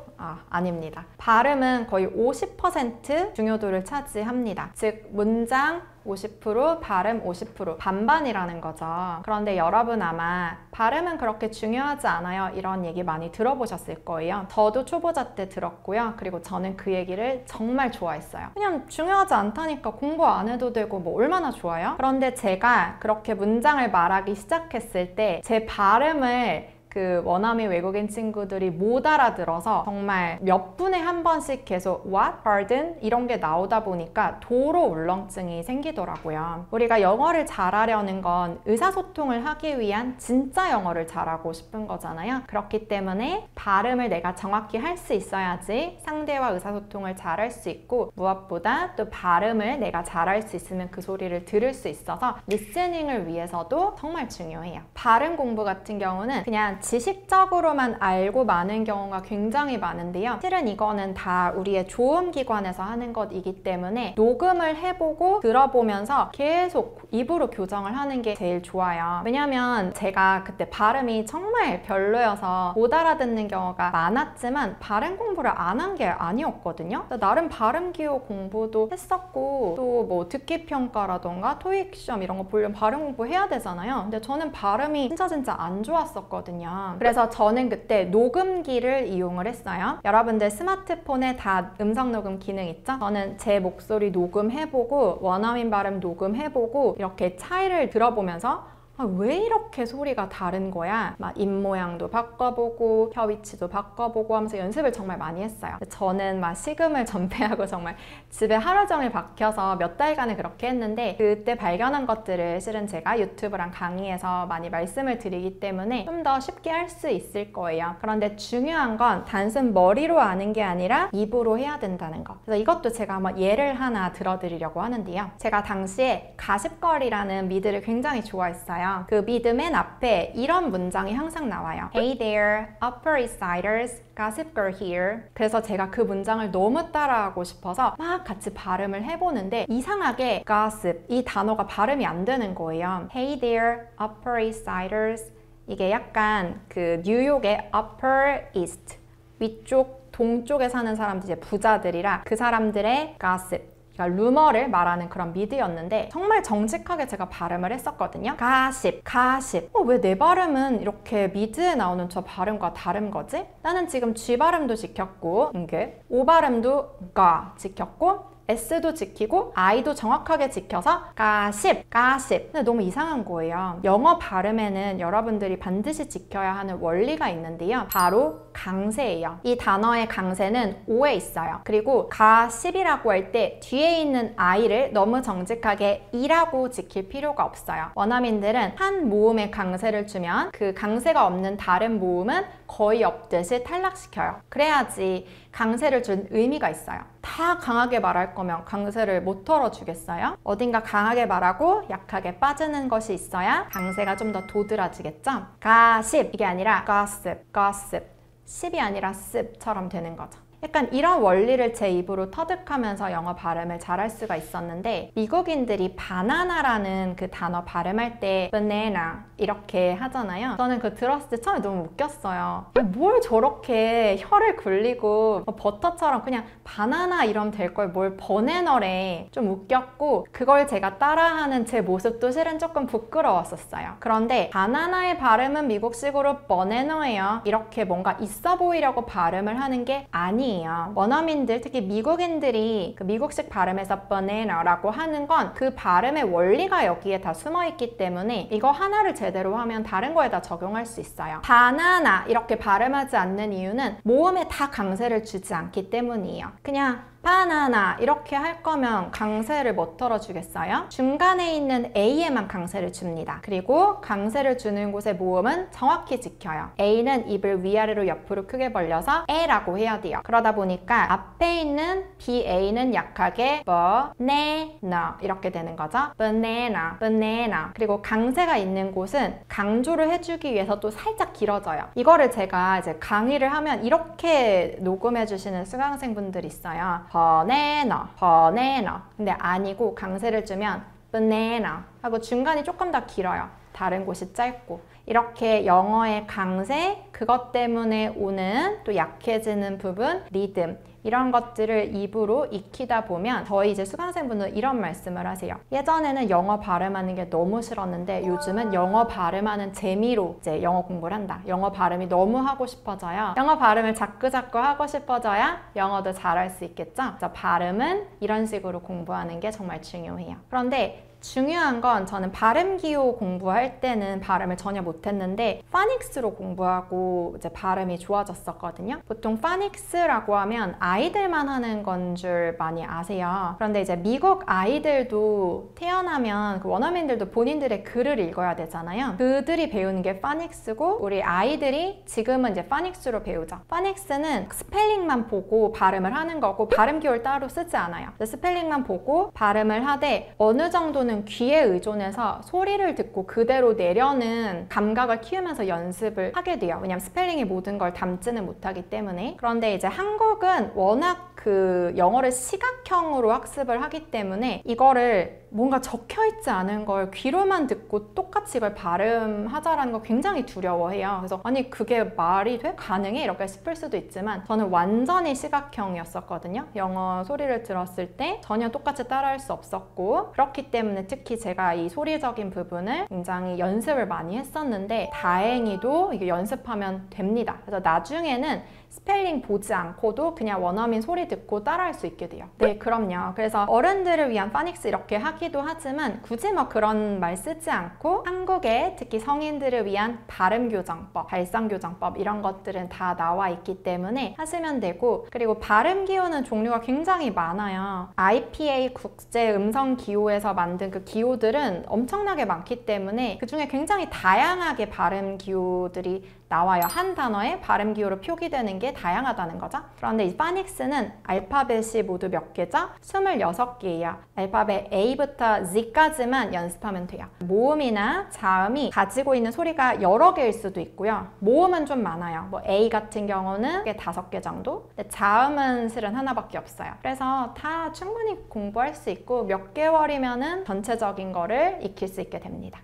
아닙니다. 발음은 거의 50% 중요도를 차지합니다. 즉 문장 50%, 발음 50%, 반반이라는 거죠. 그런데 여러분 아마 발음은 그렇게 중요하지 않아요. 이런 얘기 많이 들어보셨을 거예요. 저도 초보자 때 들었고요. 그리고 저는 그 얘기를 정말 좋아했어요. 그냥 중요하지 않다니까 공부 안 해도 되고 뭐 얼마나 좋아요? 그런데 제가 그렇게 문장을 말하기 시작했을 때 제 발음을 그 원어민 외국인 친구들이 못 알아들어서 정말 몇 분에 한 번씩 계속 what, pardon 이런 게 나오다 보니까 도로 울렁증이 생기더라고요. 우리가 영어를 잘하려는 건 의사소통을 하기 위한 진짜 영어를 잘하고 싶은 거잖아요. 그렇기 때문에 발음을 내가 정확히 할 수 있어야지 상대와 의사소통을 잘할 수 있고, 무엇보다 또 발음을 내가 잘할 수 있으면 그 소리를 들을 수 있어서 리스닝을 위해서도 정말 중요해요. 발음 공부 같은 경우는 그냥 지식적으로만 알고 마는 경우가 굉장히 많은데요. 실은 이거는 다 우리의 조음기관에서 하는 것이기 때문에 녹음을 해보고 들어보면서 계속 입으로 교정을 하는 게 제일 좋아요. 왜냐면 제가 그때 발음이 정말 별로여서 못 알아듣는 경우가 많았지만 발음 공부를 안 한 게 아니었거든요. 나름 발음 기호 공부도 했었고, 또 뭐 듣기 평가라던가 토익 시험 이런 거 보려면 발음 공부 해야 되잖아요. 근데 저는 발음이 진짜 안 좋았었거든요. 그래서 저는 그때 녹음기를 이용을 했어요. 여러분들 스마트폰에 다 음성 녹음 기능 있죠? 저는 제 목소리 녹음해보고 원어민 발음 녹음해보고 이렇게 차이를 들어보면서 왜 이렇게 소리가 다른 거야? 막 입 모양도 바꿔보고 혀 위치도 바꿔보고 하면서 연습을 정말 많이 했어요. 저는 막 식음을 전폐하고 정말 집에 하루 종일 박혀서 몇 달간을 그렇게 했는데, 그때 발견한 것들을 실은 제가 유튜브랑 강의에서 많이 말씀을 드리기 때문에 좀 더 쉽게 할 수 있을 거예요. 그런데 중요한 건 단순 머리로 아는 게 아니라 입으로 해야 된다는 거. 그래서 이것도 제가 한번 예를 하나 들어드리려고 하는데요. 제가 당시에 가십걸이라는 미드를 굉장히 좋아했어요. 그 미드 맨 앞에 이런 문장이 항상 나와요. Hey there, Upper East Siders, Gossip Girl here. 그래서 제가 그 문장을 너무 따라하고 싶어서 막 같이 발음을 해보는데 이상하게 gossip, 이 단어가 발음이 안 되는 거예요. Hey there, Upper East Siders. 이게 약간 그 뉴욕의 Upper East, 위쪽 동쪽에 사는 사람들, 이제 부자들이라 그 사람들의 gossip, 그러니까 루머를 말하는 그런 미드였는데 정말 정직하게 제가 발음을 했었거든요. 가십. 왜 내 발음은 이렇게 미드에 나오는 저 발음과 다른 거지? 나는 지금 G 발음도 지켰고, O 발음도 가 지켰고, S도 지키고 I도 정확하게 지켜서 가십. 근데 너무 이상한 거예요. 영어 발음에는 여러분들이 반드시 지켜야 하는 원리가 있는데요. 바로 강세예요. 이 단어의 강세는 O에 있어요. 그리고 가십이라고 할 때 뒤에 있는 I를 너무 정직하게 이라고 지킬 필요가 없어요. 원어민들은 한 모음에 강세를 주면 그 강세가 없는 다른 모음은 거의 없듯이 탈락시켜요. 그래야지 강세를 준 의미가 있어요. 다 강하게 말할 거면 강세를 못 털어주겠어요? 어딘가 강하게 말하고 약하게 빠지는 것이 있어야 강세가 좀 더 도드라지겠죠? 가십, 이게 아니라 gossip, 십이 아니라 습처럼 되는 거죠. 약간 이런 원리를 제 입으로 터득하면서 영어 발음을 잘할 수가 있었는데, 미국인들이 바나나라는 그 단어 발음할 때 banana 이렇게 하잖아요. 저는 그거 들었을 때 처음에 너무 웃겼어요. 뭘 저렇게 혀를 굴리고 버터처럼 그냥 바나나 이러면 될 걸 뭘 버네너래. 좀 웃겼고, 그걸 제가 따라하는 제 모습도 실은 조금 부끄러웠었어요. 그런데 바나나의 발음은 미국식으로 버네너예요. 이렇게 뭔가 있어 보이려고 발음을 하는 게 아니에요. 원어민들, 특히 미국인들이 그 미국식 발음에서 banana라고 하는 건 그 발음의 원리가 여기에 다 숨어있기 때문에 이거 하나를 제대로 하면 다른 거에 다 적용할 수 있어요. 바나나 이렇게 발음하지 않는 이유는 모음에 다 강세를 주지 않기 때문이에요. 그냥 바나나 이렇게 할 거면 강세를 못 털어주겠어요? 중간에 있는 A에만 강세를 줍니다. 그리고 강세를 주는 곳의 모음은 정확히 지켜요. A는 입을 위아래로 옆으로 크게 벌려서 에라고 해야 돼요. 그러다 보니까 앞에 있는 BA는 약하게 banana 이렇게 되는 거죠. banana. 그리고 강세가 있는 곳은 강조를 해주기 위해서 또 살짝 길어져요. 이거를 제가 이제 강의를 하면 이렇게 녹음해 주시는 수강생분들이 있어요. banana. 근데 아니고 강세를 주면 banana 하고 중간이 조금 더 길어요. 다른 곳이 짧고. 이렇게 영어의 강세, 그것 때문에 오는 또 약해지는 부분, 리듬, 이런 것들을 입으로 익히다 보면 저희 이제 수강생분들 이런 말씀을 하세요. 예전에는 영어 발음하는 게 너무 싫었는데 요즘은 영어 발음하는 재미로 이제 영어 공부를 한다. 영어 발음이 너무 하고 싶어져요. 영어 발음을 자꾸 하고 싶어져야 영어도 잘할 수 있겠죠? 그래서 발음은 이런 식으로 공부하는 게 정말 중요해요. 그런데 중요한 건 저는 발음 기호 공부할 때는 발음을 전혀 못했는데 파닉스로 공부하고 이제 발음이 좋아졌었거든요. 보통 파닉스라고 하면 아이들만 하는 건 줄 많이 아세요. 그런데 이제 미국 아이들도 태어나면 그 원어민들도 본인들의 글을 읽어야 되잖아요. 그들이 배우는 게 파닉스고 우리 아이들이 지금은 이제 파닉스로 배우죠. 파닉스는 스펠링만 보고 발음을 하는 거고 발음 기호를 따로 쓰지 않아요. 스펠링만 보고 발음을 하되 어느 정도는 귀에 의존해서 소리를 듣고 그대로 내려는 감각을 키우면서 연습을 하게 돼요. 왜냐면 스펠링이 모든 걸 담지는 못하기 때문에. 그런데 이제 한국은 워낙 그 영어를 시각형으로 학습을 하기 때문에 이거를 뭔가 적혀있지 않은 걸 귀로만 듣고 똑같이 이걸 발음하자라는 거 굉장히 두려워해요. 그래서 아니 그게 말이 돼? 가능해? 이렇게 싶을 수도 있지만 저는 완전히 시각형이었었거든요. 영어 소리를 들었을 때 전혀 똑같이 따라할 수 없었고 그렇기 때문에 특히 제가 이 소리적인 부분을 굉장히 연습을 많이 했었는데 다행히도 이게 연습하면 됩니다. 그래서 나중에는 스펠링 보지 않고도 그냥 원어민 소리 듣고 따라할 수 있게 돼요. 네, 그럼요. 그래서 어른들을 위한 파닉스 이렇게 하기도 하지만 굳이 뭐 그런 말 쓰지 않고 한국의 특히 성인들을 위한 발음 교정법, 발성 교정법 이런 것들은 다 나와 있기 때문에 하시면 되고 그리고 발음 기호는 종류가 굉장히 많아요. IPA 국제 음성 기호에서 만든 그 기호들은 엄청나게 많기 때문에 그 중에 굉장히 다양하게 발음 기호들이 나와요. 한 단어의 발음 기호로 표기되는 게 다양하다는 거죠. 그런데 이 파닉스는 알파벳이 모두 몇 개죠? 26개예요. 알파벳 A부터 Z까지만 연습하면 돼요. 모음이나 자음이 가지고 있는 소리가 여러 개일 수도 있고요. 모음은 좀 많아요. 뭐 A 같은 경우는 5개 정도? 근데 자음은 실은 하나밖에 없어요. 그래서 다 충분히 공부할 수 있고 몇 개월이면은 전체적인 거를 익힐 수 있게 됩니다.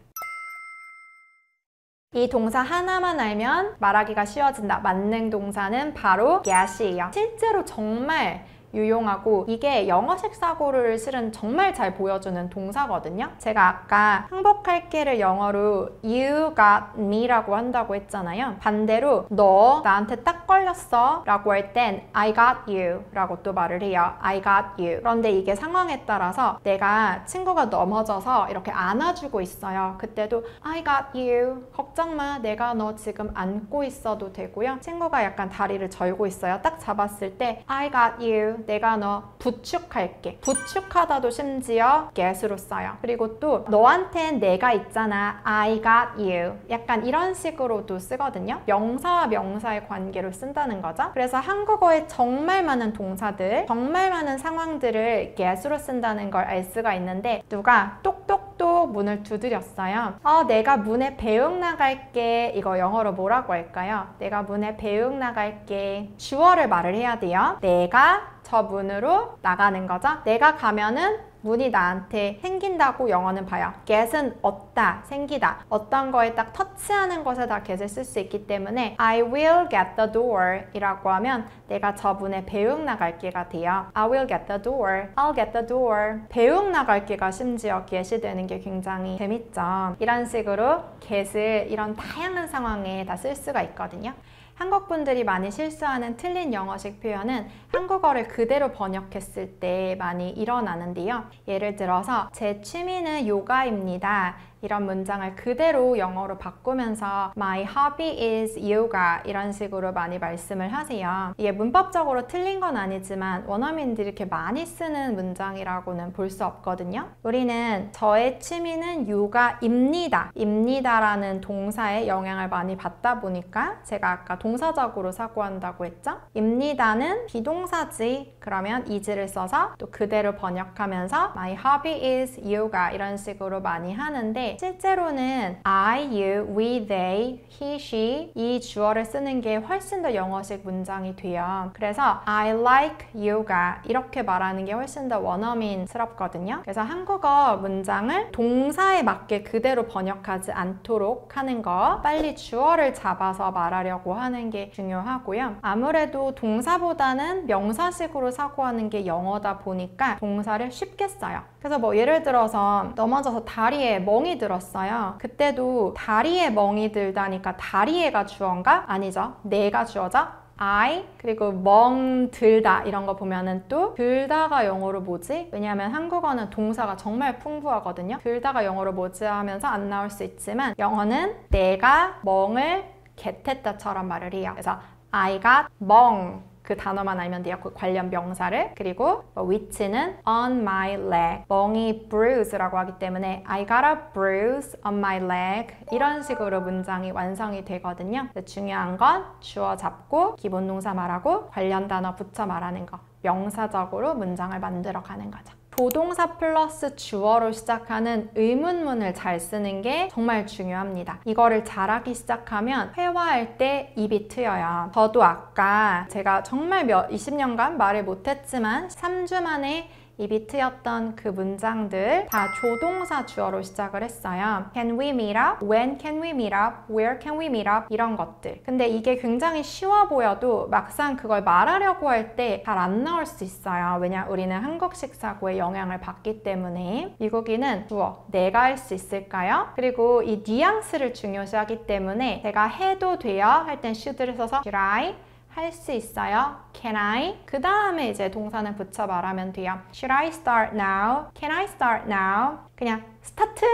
이 동사 하나만 알면 말하기가 쉬워진다. 만능 동사는 바로 get이에요. 실제로 정말 유용하고 이게 영어식 사고를 실은 정말 잘 보여주는 동사거든요. 제가 아까 행복할게를 영어로 you got me 라고 한다고 했잖아요. 반대로 너 나한테 딱 걸렸어 라고 할 땐 I got you 라고 또 말을 해요. I got you. 그런데 이게 상황에 따라서 내가 친구가 넘어져서 이렇게 안아주고 있어요. 그때도 I got you. 걱정 마. 내가 너 지금 안고 있어도 되고요. 친구가 약간 다리를 절고 있어요. 딱 잡았을 때 I got you. 내가 너 부축할게. 부축하다도 심지어 get으로 써요. 그리고 또 너한텐 내가 있잖아. I got you. 약간 이런 식으로도 쓰거든요. 명사와 명사의 관계로 쓴다는 거죠. 그래서 한국어에 정말 많은 동사들, 정말 많은 상황들을 get으로 쓴다는 걸 알 수가 있는데 누가 똑똑똑 문을 두드렸어요. 내가 문에 배웅 나갈게. 이거 영어로 뭐라고 할까요? 내가 문에 배웅 나갈게. 주어를 말을 해야 돼요. 내가 저 문으로 나가는 거죠. 내가 가면은 문이 나한테 생긴다고 영어는 봐요. get은 얻다, 생기다. 어떤 거에 딱 터치하는 것에 다 get을 쓸 수 있기 때문에 I will get the door 이라고 하면 내가 저 문에 배웅 나갈게가 돼요. I will get the door. I'll get the door. 배웅 나갈게가 심지어 get이 되는 게 굉장히 재밌죠. 이런 식으로 get을 이런 다양한 상황에 다 쓸 수가 있거든요. 한국 분들이 많이 실수하는 틀린 영어식 표현은 한국어를 그대로 번역했을 때 많이 일어나는데요. 예를 들어서 제 취미는 요가입니다. 이런 문장을 그대로 영어로 바꾸면서 My hobby is yoga 이런 식으로 많이 말씀을 하세요. 이게 문법적으로 틀린 건 아니지만 원어민들이 이렇게 많이 쓰는 문장이라고는 볼 수 없거든요. 우리는 저의 취미는 요가입니다. 입니다라는 동사에 영향을 많이 받다 보니까 제가 아까 동사적으로 사고한다고 했죠? 입니다는 비동사지. 그러면 is를 써서 또 그대로 번역하면서 My hobby is yoga 이런 식으로 많이 하는데 실제로는 I, you, we, they, he, she 이 주어를 쓰는 게 훨씬 더 영어식 문장이 돼요. 그래서 I like yoga 이렇게 말하는 게 훨씬 더 원어민스럽거든요. 그래서 한국어 문장을 동사에 맞게 그대로 번역하지 않도록 하는 거 빨리 주어를 잡아서 말하려고 하는 게 중요하고요. 아무래도 동사보다는 명사식으로 사고하는 게 영어다 보니까 동사를 쉽게 써요. 그래서 뭐 예를 들어서 넘어져서 다리에 멍이 들었어요. 그때도 다리에 멍이 들다니까 다리에가 주어인가? 아니죠. 내가 주어죠. I 그리고 멍 들다 이런 거 보면은 또 들다가 영어로 뭐지? 왜냐하면 한국어는 동사가 정말 풍부하거든요. 들다가 영어로 뭐지 하면서 안 나올 수 있지만 영어는 내가 멍을 겟했다처럼 말을 해요. 그래서 I got 멍 그 단어만 알면 돼요. 그 관련 명사를. 그리고 which는 on my leg. 멍이 bruise라고 하기 때문에 I got a bruise on my leg. 이런 식으로 문장이 완성이 되거든요. 중요한 건 주어 잡고 기본 동사 말하고 관련 단어 붙여 말하는 거. 명사적으로 문장을 만들어 가는 거죠. 조동사 플러스 주어로 시작하는 의문문을 잘 쓰는 게 정말 중요합니다. 이거를 잘하기 시작하면 회화할 때 입이 트여요. 저도 아까 제가 정말 20년간 말을 못했지만 3주 만에 입이 트였던 그 문장들 다 조동사 주어로 시작을 했어요. Can we meet up? When can we meet up? Where can we meet up? 이런 것들. 근데 이게 굉장히 쉬워 보여도 막상 그걸 말하려고 할 때 잘 안 나올 수 있어요. 왜냐 우리는 한국식 사고의 영향을 받기 때문에. 미국인은 주어, 내가 할 수 있을까요? 그리고 이 뉘앙스를 중요시하기 때문에 제가 해도 돼요? 할 땐 should를 써서 should I? 할 수 있어요? Can I? 그 다음에 이제 동사는 붙여 말하면 돼요. Should I start now? Can I start now? 그냥 스타트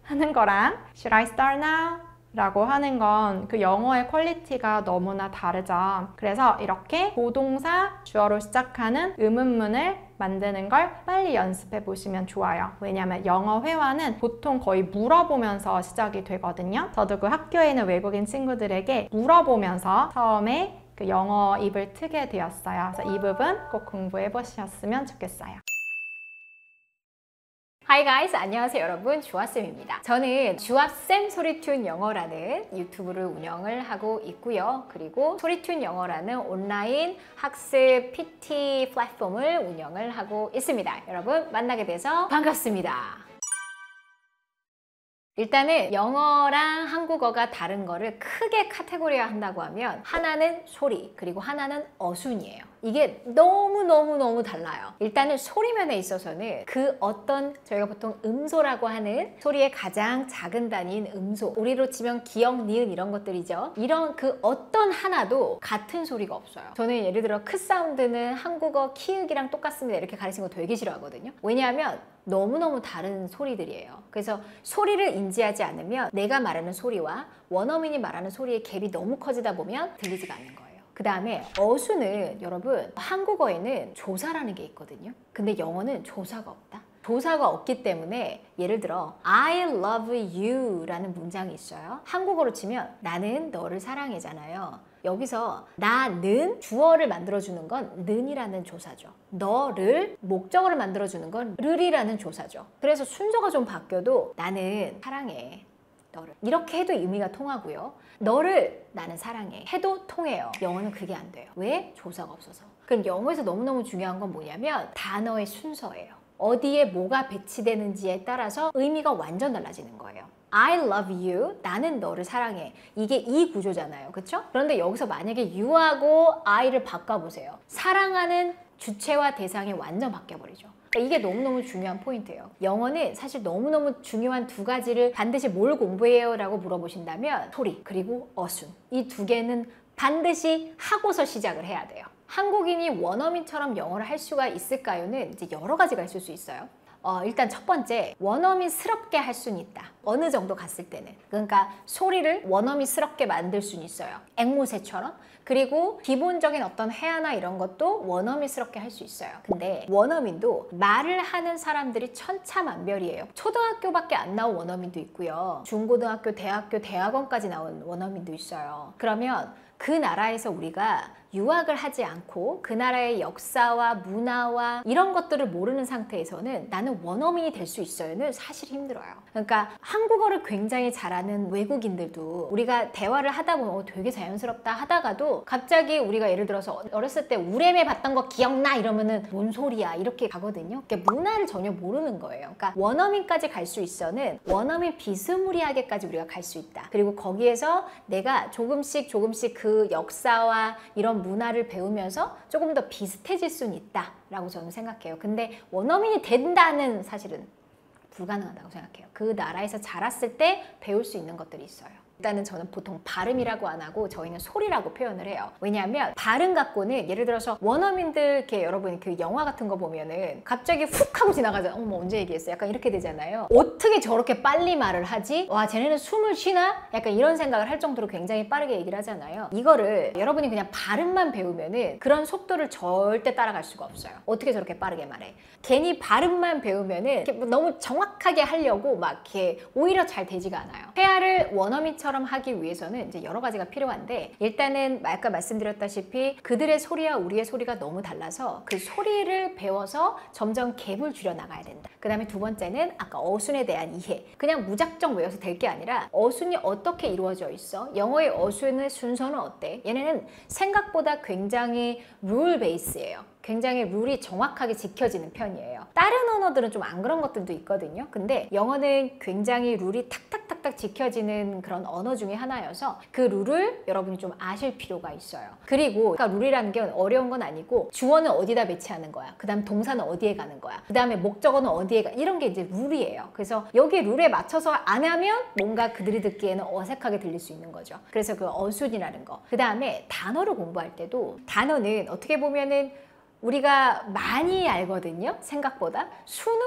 하는 거랑 Should I start now? 라고 하는 건 그 영어의 퀄리티가 너무나 다르죠. 그래서 이렇게 조동사 주어로 시작하는 의문문을 만드는 걸 빨리 연습해 보시면 좋아요. 왜냐하면 영어 회화는 보통 거의 물어보면서 시작이 되거든요. 저도 그 학교에 있는 외국인 친구들에게 물어보면서 처음에 그 영어 입을 트게 되었어요. 그래서 이 부분 꼭 공부해 보셨으면 좋겠어요. Hi guys, 안녕하세요 여러분, 주아쌤입니다. 저는 주아쌤 소리튠 영어라는 유튜브를 운영을 하고 있고요. 그리고 소리튠 영어라는 온라인 학습 PT 플랫폼을 운영을 하고 있습니다. 여러분 만나게 돼서 반갑습니다. 일단은 영어랑 한국어가 다른 거를 크게 카테고리화 한다고 하면 하나는 소리, 그리고 하나는 어순이에요. 이게 너무 달라요. 일단은 소리면에 있어서는 그 어떤 저희가 보통 음소라고 하는 소리의 가장 작은 단위인 음소, 우리로 치면 기역, 니은 이런 것들이죠. 이런 그 어떤 하나도 같은 소리가 없어요. 저는 예를 들어 크 사운드는 한국어 키읔이랑 똑같습니다 이렇게 가르치는 거 되게 싫어하거든요. 왜냐하면 너무너무 다른 소리들이에요. 그래서 소리를 인지하지 않으면 내가 말하는 소리와 원어민이 말하는 소리의 갭이 너무 커지다 보면 들리지가 않는 거예요. 그 다음에 어수는 여러분 한국어에는 조사라는 게 있거든요. 근데 영어는 조사가 없다. 조사가 없기 때문에 예를 들어 I love you 라는 문장이 있어요. 한국어로 치면 나는 너를 사랑해잖아요. 여기서 나는 주어를 만들어주는 건 는이라는 조사죠. 너를 목적어를 만들어주는 건 를이라는 조사죠. 그래서 순서가 좀 바뀌어도 나는 사랑해 너를 이렇게 해도 의미가 통하고요. 너를 나는 사랑해 해도 통해요. 영어는 그게 안 돼요. 왜? 조사가 없어서. 그럼 영어에서 너무너무 중요한 건 뭐냐면 단어의 순서예요. 어디에 뭐가 배치되는지에 따라서 의미가 완전 달라지는 거예요. I love you, 나는 너를 사랑해. 이게 이 구조잖아요. 그렇죠? 그런데 여기서 만약에 you하고 I를 바꿔보세요. 사랑하는 주체와 대상이 완전 바뀌어버리죠. 그러니까 이게 너무너무 중요한 포인트예요. 영어는 사실 너무너무 중요한 두 가지를 반드시 뭘 공부해요? 라고 물어보신다면 소리 그리고 어순 이 두 개는 반드시 하고서 시작을 해야 돼요. 한국인이 원어민처럼 영어를 할 수가 있을까요?는 이제 여러 가지가 있을 수 있어요. 일단 첫 번째, 원어민스럽게 할 수는 있다. 어느 정도 갔을 때는. 그러니까 소리를 원어민스럽게 만들 수는 있어요. 앵무새처럼. 그리고 기본적인 어떤 회화나 이런 것도 원어민스럽게 할 수 있어요. 근데 원어민도 말을 하는 사람들이 천차만별이에요. 초등학교밖에 안 나온 원어민도 있고요. 중고등학교, 대학교, 대학원까지 나온 원어민도 있어요. 그러면 그 나라에서 우리가 유학을 하지 않고 그 나라의 역사와 문화와 이런 것들을 모르는 상태에서는 나는 원어민이 될 수 있어요는 사실 힘들어요. 그러니까 한국어를 굉장히 잘하는 외국인들도 우리가 대화를 하다 보면 되게 자연스럽다 하다가도 갑자기 우리가 예를 들어서 어렸을 때 우레메 봤던 거 기억나? 이러면은 뭔 소리야? 이렇게 가거든요. 그러니까 문화를 전혀 모르는 거예요. 그러니까 원어민까지 갈 수 있어는 원어민 비스무리하게까지 우리가 갈 수 있다. 그리고 거기에서 내가 조금씩 그 역사와 이런 문화를 배우면서 조금 더 비슷해질 수는 있다라고 저는 생각해요. 근데 원어민이 된다는 사실은 불가능하다고 생각해요. 그 나라에서 자랐을 때 배울 수 있는 것들이 있어요. 일단은 저는 보통 발음이라고 안 하고 저희는 소리라고 표현을 해요. 왜냐하면 발음 갖고는 예를 들어서 원어민들 이렇게 여러분 그 영화 같은 거 보면은 갑자기 훅 하고 지나가잖아요. 어머 언제 얘기했어? 약간 이렇게 되잖아요. 어떻게 저렇게 빨리 말을 하지? 와 쟤네는 숨을 쉬나? 약간 이런 생각을 할 정도로 굉장히 빠르게 얘기를 하잖아요. 이거를 여러분이 그냥 발음만 배우면은 그런 속도를 절대 따라갈 수가 없어요. 어떻게 저렇게 빠르게 말해? 괜히 발음만 배우면은 이렇게 너무 정확하게 하려고 막 이렇게 오히려 잘 되지가 않아요. 회화를 원어민처럼 하기 위해서는 이제 여러 가지가 필요한데 일단은 아까 말씀드렸다시피 그들의 소리와 우리의 소리가 너무 달라서 그 소리를 배워서 점점 갭을 줄여 나가야 된다. 그 다음에 두 번째는 아까 어순에 대한 이해. 그냥 무작정 외워서 될 게 아니라 어순이 어떻게 이루어져 있어? 영어의 어순의 순서는 어때? 얘네는 생각보다 굉장히 룰 베이스예요. 굉장히 룰이 정확하게 지켜지는 편이에요. 다른 언어들은 좀 안 그런 것들도 있거든요. 근데 영어는 굉장히 룰이 탁탁탁탁 지켜지는 그런 언어 중에 하나여서 그 룰을 여러분이 좀 아실 필요가 있어요. 그리고 그러니까 룰이라는 게 어려운 건 아니고 주어는 어디다 배치하는 거야. 그 다음 동사는 어디에 가는 거야. 그 다음에 목적어는 어디에 가. 이런 게 이제 룰이에요. 그래서 여기 룰에 맞춰서 안 하면 뭔가 그들이 듣기에는 어색하게 들릴 수 있는 거죠. 그래서 그 어순이라는 거. 그 다음에 단어를 공부할 때도 단어는 어떻게 보면은 우리가 많이 알거든요. 생각보다.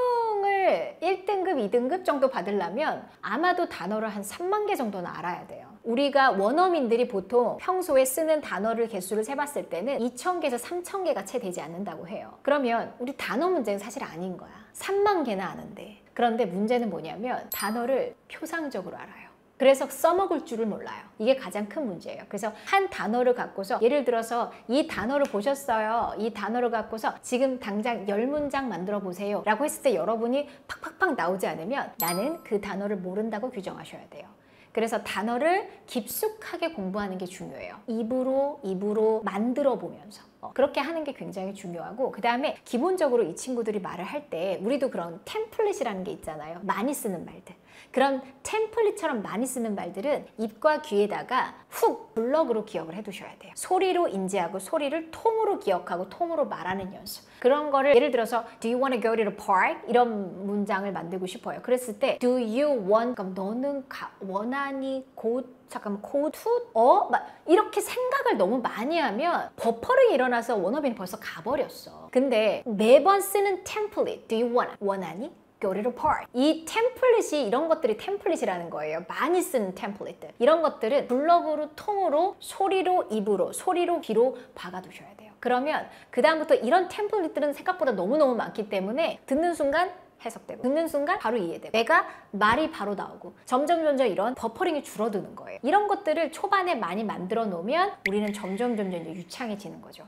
수능을 1등급, 2등급 정도 받으려면 아마도 단어를 한 3만 개 정도는 알아야 돼요. 우리가 원어민들이 보통 평소에 쓰는 단어를 개수를 세봤을 때는 2,000개에서 3,000개가 채 되지 않는다고 해요. 그러면 우리 단어 문제는 사실 아닌 거야. 3만 개나 아는데. 그런데 문제는 뭐냐면 단어를 표상적으로 알아요. 그래서 써먹을 줄을 몰라요. 이게 가장 큰 문제예요. 그래서 한 단어를 갖고서 예를 들어서 이 단어를 보셨어요. 이 단어를 갖고서 지금 당장 10문장 만들어 보세요 라고 했을 때 여러분이 팍팍팍 나오지 않으면 나는 그 단어를 모른다고 규정하셔야 돼요. 그래서 단어를 깊숙하게 공부하는 게 중요해요. 입으로 만들어 보면서. 그렇게 하는 게 굉장히 중요하고 그 다음에 기본적으로 이 친구들이 말을 할 때 우리도 그런 템플릿이라는 게 있잖아요. 많이 쓰는 말들. 그런 템플릿처럼 많이 쓰는 말들은 입과 귀에다가 훅 블럭으로 기억을 해두셔야 돼요. 소리로 인지하고 소리를 통으로 기억하고 통으로 말하는 연습. 그런 거를 예를 들어서 Do you want to go to the park? 이런 문장을 만들고 싶어요. 그랬을 때 Do you want? 그럼 너는 원하니 막 이렇게 생각을 너무 많이 하면 버퍼링이 일어나서 원어민이 벌써 가버렸어. 근데 매번 쓰는 템플릿 Do you want? 원하니? Go to the park. 이 템플릿이 이런 것들이 템플릿이라는 거예요. 많이 쓰는 템플릿들. 이런 것들은 블럭으로 통으로 소리로 입으로 소리로 귀로 박아두셔야 돼요. 그러면 그 다음부터 이런 템플릿들은 생각보다 너무너무 많기 때문에 듣는 순간 해석되고 듣는 순간 바로 이해되고 내가 말이 바로 나오고 점점 이런 버퍼링이 줄어드는 거예요. 이런 것들을 초반에 많이 만들어 놓으면 우리는 점점 이제 유창해지는 거죠.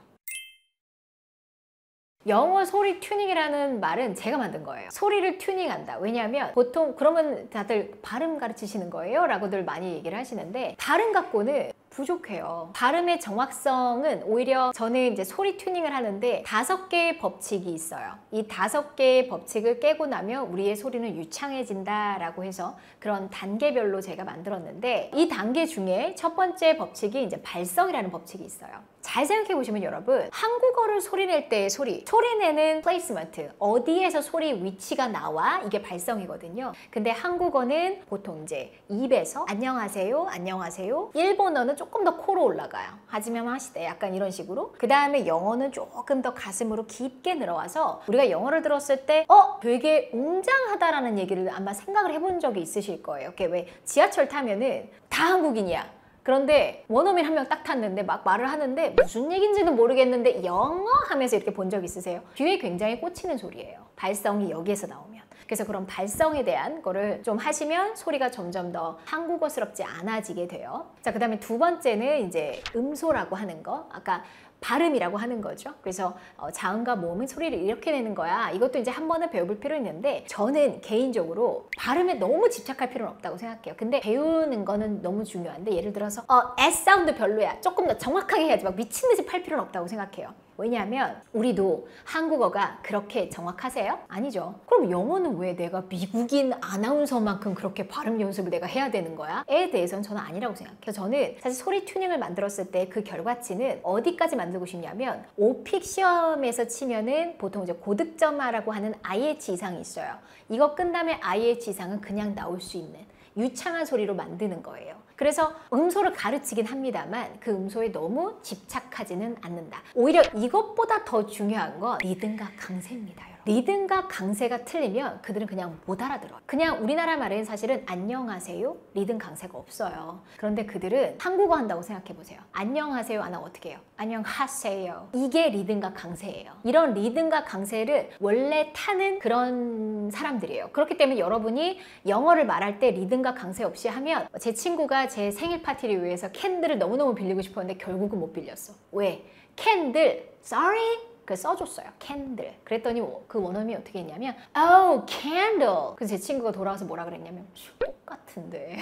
영어 소리 튜닝이라는 말은 제가 만든 거예요. 소리를 튜닝한다. 왜냐하면 보통 그러면 다들 발음 가르치시는 거예요? 라고들 많이 얘기를 하시는데 발음 갖고는 부족해요. 발음의 정확성은 오히려 저는 이제 소리 튜닝을 하는데 5개의 법칙이 있어요. 이 5개의 법칙을 깨고 나면 우리의 소리는 유창해진다라고 해서 그런 단계별로 제가 만들었는데 이 단계 중에 첫 번째 법칙이 이제 발성이라는 법칙이 있어요. 잘 생각해 보시면 여러분 한국어를 소리낼 때의 소리내는 플레이스먼트 어디에서 소리 위치가 나와 이게 발성이거든요. 근데 한국어는 보통 이제 입에서 안녕하세요 안녕하세요. 일본어는 조금 더 코로 올라가요. 하지만 하시대 약간 이런 식으로. 그 다음에 영어는 조금 더 가슴으로 깊게 들어와서 우리가 영어를 들었을 때 되게 웅장하다라는 얘기를 아마 생각을 해본 적이 있으실 거예요. 이렇게 왜 지하철 타면은 다 한국인이야. 그런데 원어민 한 명 딱 탔는데 막 말을 하는데 무슨 얘기인지는 모르겠는데 영어 하면서 이렇게 본 적 있으세요? 귀에 굉장히 꽂히는 소리예요. 발성이 여기에서 나오면. 그래서 그런 발성에 대한 거를 좀 하시면 소리가 점점 더 한국어스럽지 않아지게 돼요. 자, 그 다음에 두 번째는 이제 음소라고 하는 거. 아까 발음이라고 하는 거죠. 그래서 자음과 모음은 소리를 이렇게 내는 거야. 이것도 이제 한 번은 배워볼 필요 있는데 저는 개인적으로 발음에 너무 집착할 필요는 없다고 생각해요. 근데 배우는 거는 너무 중요한데 예를 들어서 S 사운드 별로야. 조금 더 정확하게 해야지. 막 미친 듯이 팔 필요는 없다고 생각해요. 왜냐하면 우리도 한국어가 그렇게 정확하세요? 아니죠. 그럼 영어는 왜 내가 미국인 아나운서만큼 그렇게 발음 연습을 내가 해야 되는 거야? 에 대해서는 저는 아니라고 생각해요. 저는 사실 소리 튜닝을 만들었을 때 그 결과치는 어디까지 만들고 싶냐면 오픽 시험에서 치면은 보통 이제 고득점화라고 하는 IH 이상이 있어요. 이거 끝나면 IH 이상은 그냥 나올 수 있는 유창한 소리로 만드는 거예요. 그래서 음소를 가르치긴 합니다만 그 음소에 너무 집착하지는 않는다. 오히려 이것보다 더 중요한 건 리듬과 강세입니다. 여러분. 리듬과 강세가 틀리면 그들은 그냥 못 알아들어요. 그냥 우리나라 말에는 사실은 안녕하세요, 리듬 강세가 없어요. 그런데 그들은 한국어 한다고 생각해 보세요. 안녕하세요 안 하고 어떻게 해요? 안녕하세요. 이게 리듬과 강세예요. 이런 리듬과 강세를 원래 타는 그런 사람들이에요. 그렇기 때문에 여러분이 영어를 말할 때 리듬과 강세 없이 하면, 제 친구가 제 생일 파티를 위해서 캔들을 너무너무 빌리고 싶었는데 결국은 못 빌렸어. 왜? 캔들, sorry? 그 써줬어요. 캔들. 그랬더니 그 원어민이 어떻게 했냐면 Oh, candle. 그래서 제 친구가 돌아와서 뭐라 그랬냐면 똑같은데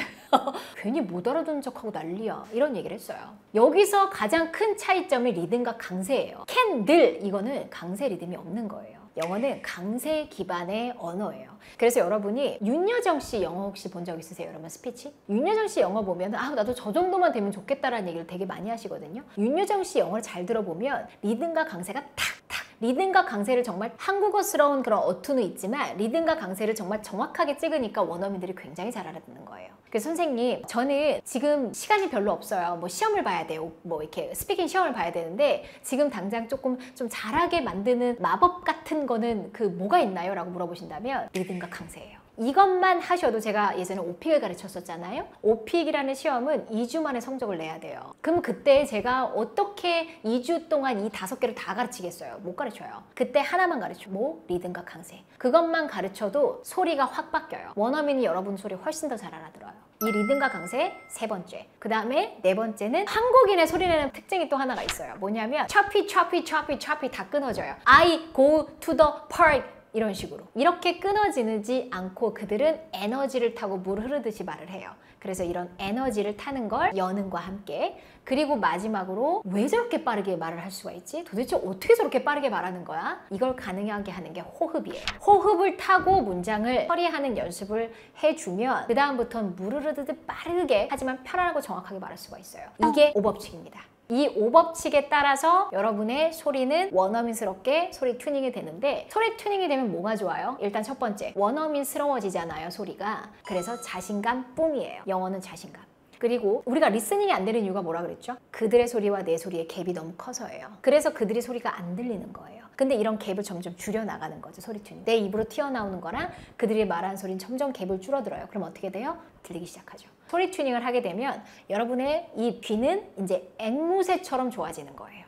괜히 못 알아듣는 척하고 난리야. 이런 얘기를 했어요. 여기서 가장 큰 차이점이 리듬과 강세예요. 캔들 이거는 강세 리듬이 없는 거예요. 영어는 강세 기반의 언어예요. 그래서 여러분이 윤여정 씨 영어 혹시 본 적 있으세요? 여러분 스피치? 윤여정 씨 영어 보면 아 나도 저 정도만 되면 좋겠다라는 얘기를 되게 많이 하시거든요. 윤여정 씨 영어를 잘 들어보면 리듬과 강세가 탁탁, 리듬과 강세를 정말 한국어스러운 그런 어투는 있지만 리듬과 강세를 정말 정확하게 찍으니까 원어민들이 굉장히 잘 알아듣는 거예요. 그래서 선생님 저는 지금 시간이 별로 없어요. 뭐 시험을 봐야 돼요. 뭐 이렇게 스피킹 시험을 봐야 되는데 지금 당장 조금 좀 잘하게 만드는 마법 같은 거는 그 뭐가 있나요? 라고 물어보신다면 리듬과 강세예요. 이것만 하셔도, 제가 예전에 오픽을 가르쳤었잖아요. 오픽이라는 시험은 2주 만에 성적을 내야 돼요. 그럼 그때 제가 어떻게 2주 동안 이 5개를 다 가르치겠어요? 못 가르쳐요. 그때 하나만 가르쳐. 뭐? 리듬과 강세. 그것만 가르쳐도 소리가 확 바뀌어요. 원어민이 여러분 소리 훨씬 더 잘 알아들어요. 이 리듬과 강세 세 번째. 그 다음에 네 번째는 한국인의 소리내는 특징이 또 하나가 있어요. 뭐냐면 choppy choppy choppy choppy 다 끊어져요. I go to the park 이런 식으로. 이렇게 끊어지지 않고 그들은 에너지를 타고 물 흐르듯이 말을 해요. 그래서 이런 에너지를 타는 걸 여는과 함께, 그리고 마지막으로 왜 저렇게 빠르게 말을 할 수가 있지? 도대체 어떻게 저렇게 빠르게 말하는 거야? 이걸 가능하게 하는 게 호흡이에요. 호흡을 타고 문장을 처리하는 연습을 해주면 그 다음부터는 물 흐르듯 빠르게 하지만 편안하고 정확하게 말할 수가 있어요. 이게 5법칙입니다. 이 5법칙에 따라서 여러분의 소리는 원어민스럽게 소리 튜닝이 되는데, 소리 튜닝이 되면 뭐가 좋아요? 일단 첫 번째, 원어민스러워지잖아요, 소리가. 그래서 자신감 뿜이에요. 영어는 자신감. 그리고 우리가 리스닝이 안 되는 이유가 뭐라 그랬죠? 그들의 소리와 내 소리의 갭이 너무 커서예요. 그래서 그들의 소리가 안 들리는 거예요. 근데 이런 갭을 점점 줄여나가는 거죠, 소리 튜닝. 내 입으로 튀어나오는 거랑 그들이 말하는 소리는 점점 갭을 줄어들어요. 그럼 어떻게 돼요? 들리기 시작하죠. 소리 튜닝을 하게 되면 여러분의 이 귀는 이제 앵무새처럼 좋아지는 거예요.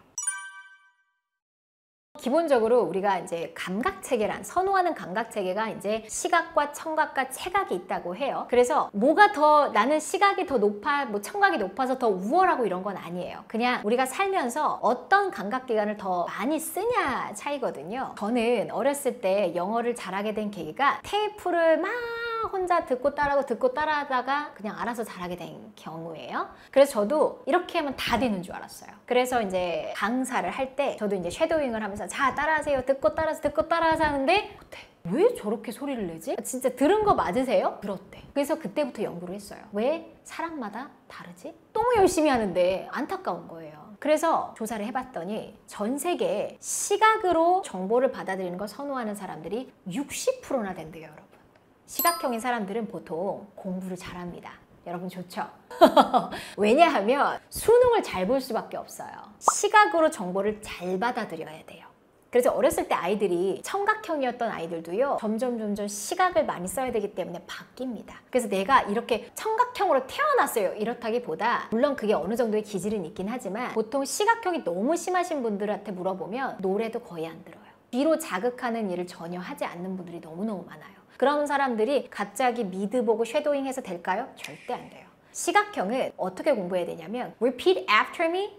기본적으로 우리가 이제 감각체계란, 선호하는 감각체계가 이제 시각과 청각과 체각이 있다고 해요. 그래서 뭐가 더, 나는 시각이 더 높아, 뭐 청각이 높아서 더 우월하고 이런 건 아니에요. 그냥 우리가 살면서 어떤 감각기관을 더 많이 쓰냐 차이거든요. 저는 어렸을 때 영어를 잘하게 된 계기가 테이프를 막 혼자 듣고 따라하고 듣고 따라하다가 그냥 알아서 잘하게 된 경우예요. 그래서 저도 이렇게 하면 다 되는 줄 알았어요. 그래서 이제 강사를 할 때 저도 이제 쉐도잉을 하면서 자 따라하세요, 듣고 따라서 듣고 따라서 하는데 못해. 왜 저렇게 소리를 내지? 진짜 들은 거 맞으세요? 들었대. 그래서 그때부터 연구를 했어요. 왜 사람마다 다르지? 너무 열심히 하는데 안타까운 거예요. 그래서 조사를 해봤더니 전 세계에 시각으로 정보를 받아들이는 걸 선호하는 사람들이 60%나 된대요, 여러분. 시각형인 사람들은 보통 공부를 잘합니다. 여러분 좋죠? 왜냐하면 수능을 잘 볼 수밖에 없어요. 시각으로 정보를 잘 받아들여야 돼요. 그래서 어렸을 때 아이들이 청각형이었던 아이들도요, 점점 시각을 많이 써야 되기 때문에 바뀝니다. 그래서 내가 이렇게 청각형으로 태어났어요, 이렇다기보다 물론 그게 어느 정도의 기질은 있긴 하지만 보통 시각형이 너무 심하신 분들한테 물어보면 노래도 거의 안 들어요. 귀로 자극하는 일을 전혀 하지 않는 분들이 너무너무 많아요. 그런 사람들이 갑자기 미드 보고 쉐도잉 해서 될까요? 절대 안 돼요. 시각형은 어떻게 공부해야 되냐면 Repeat after me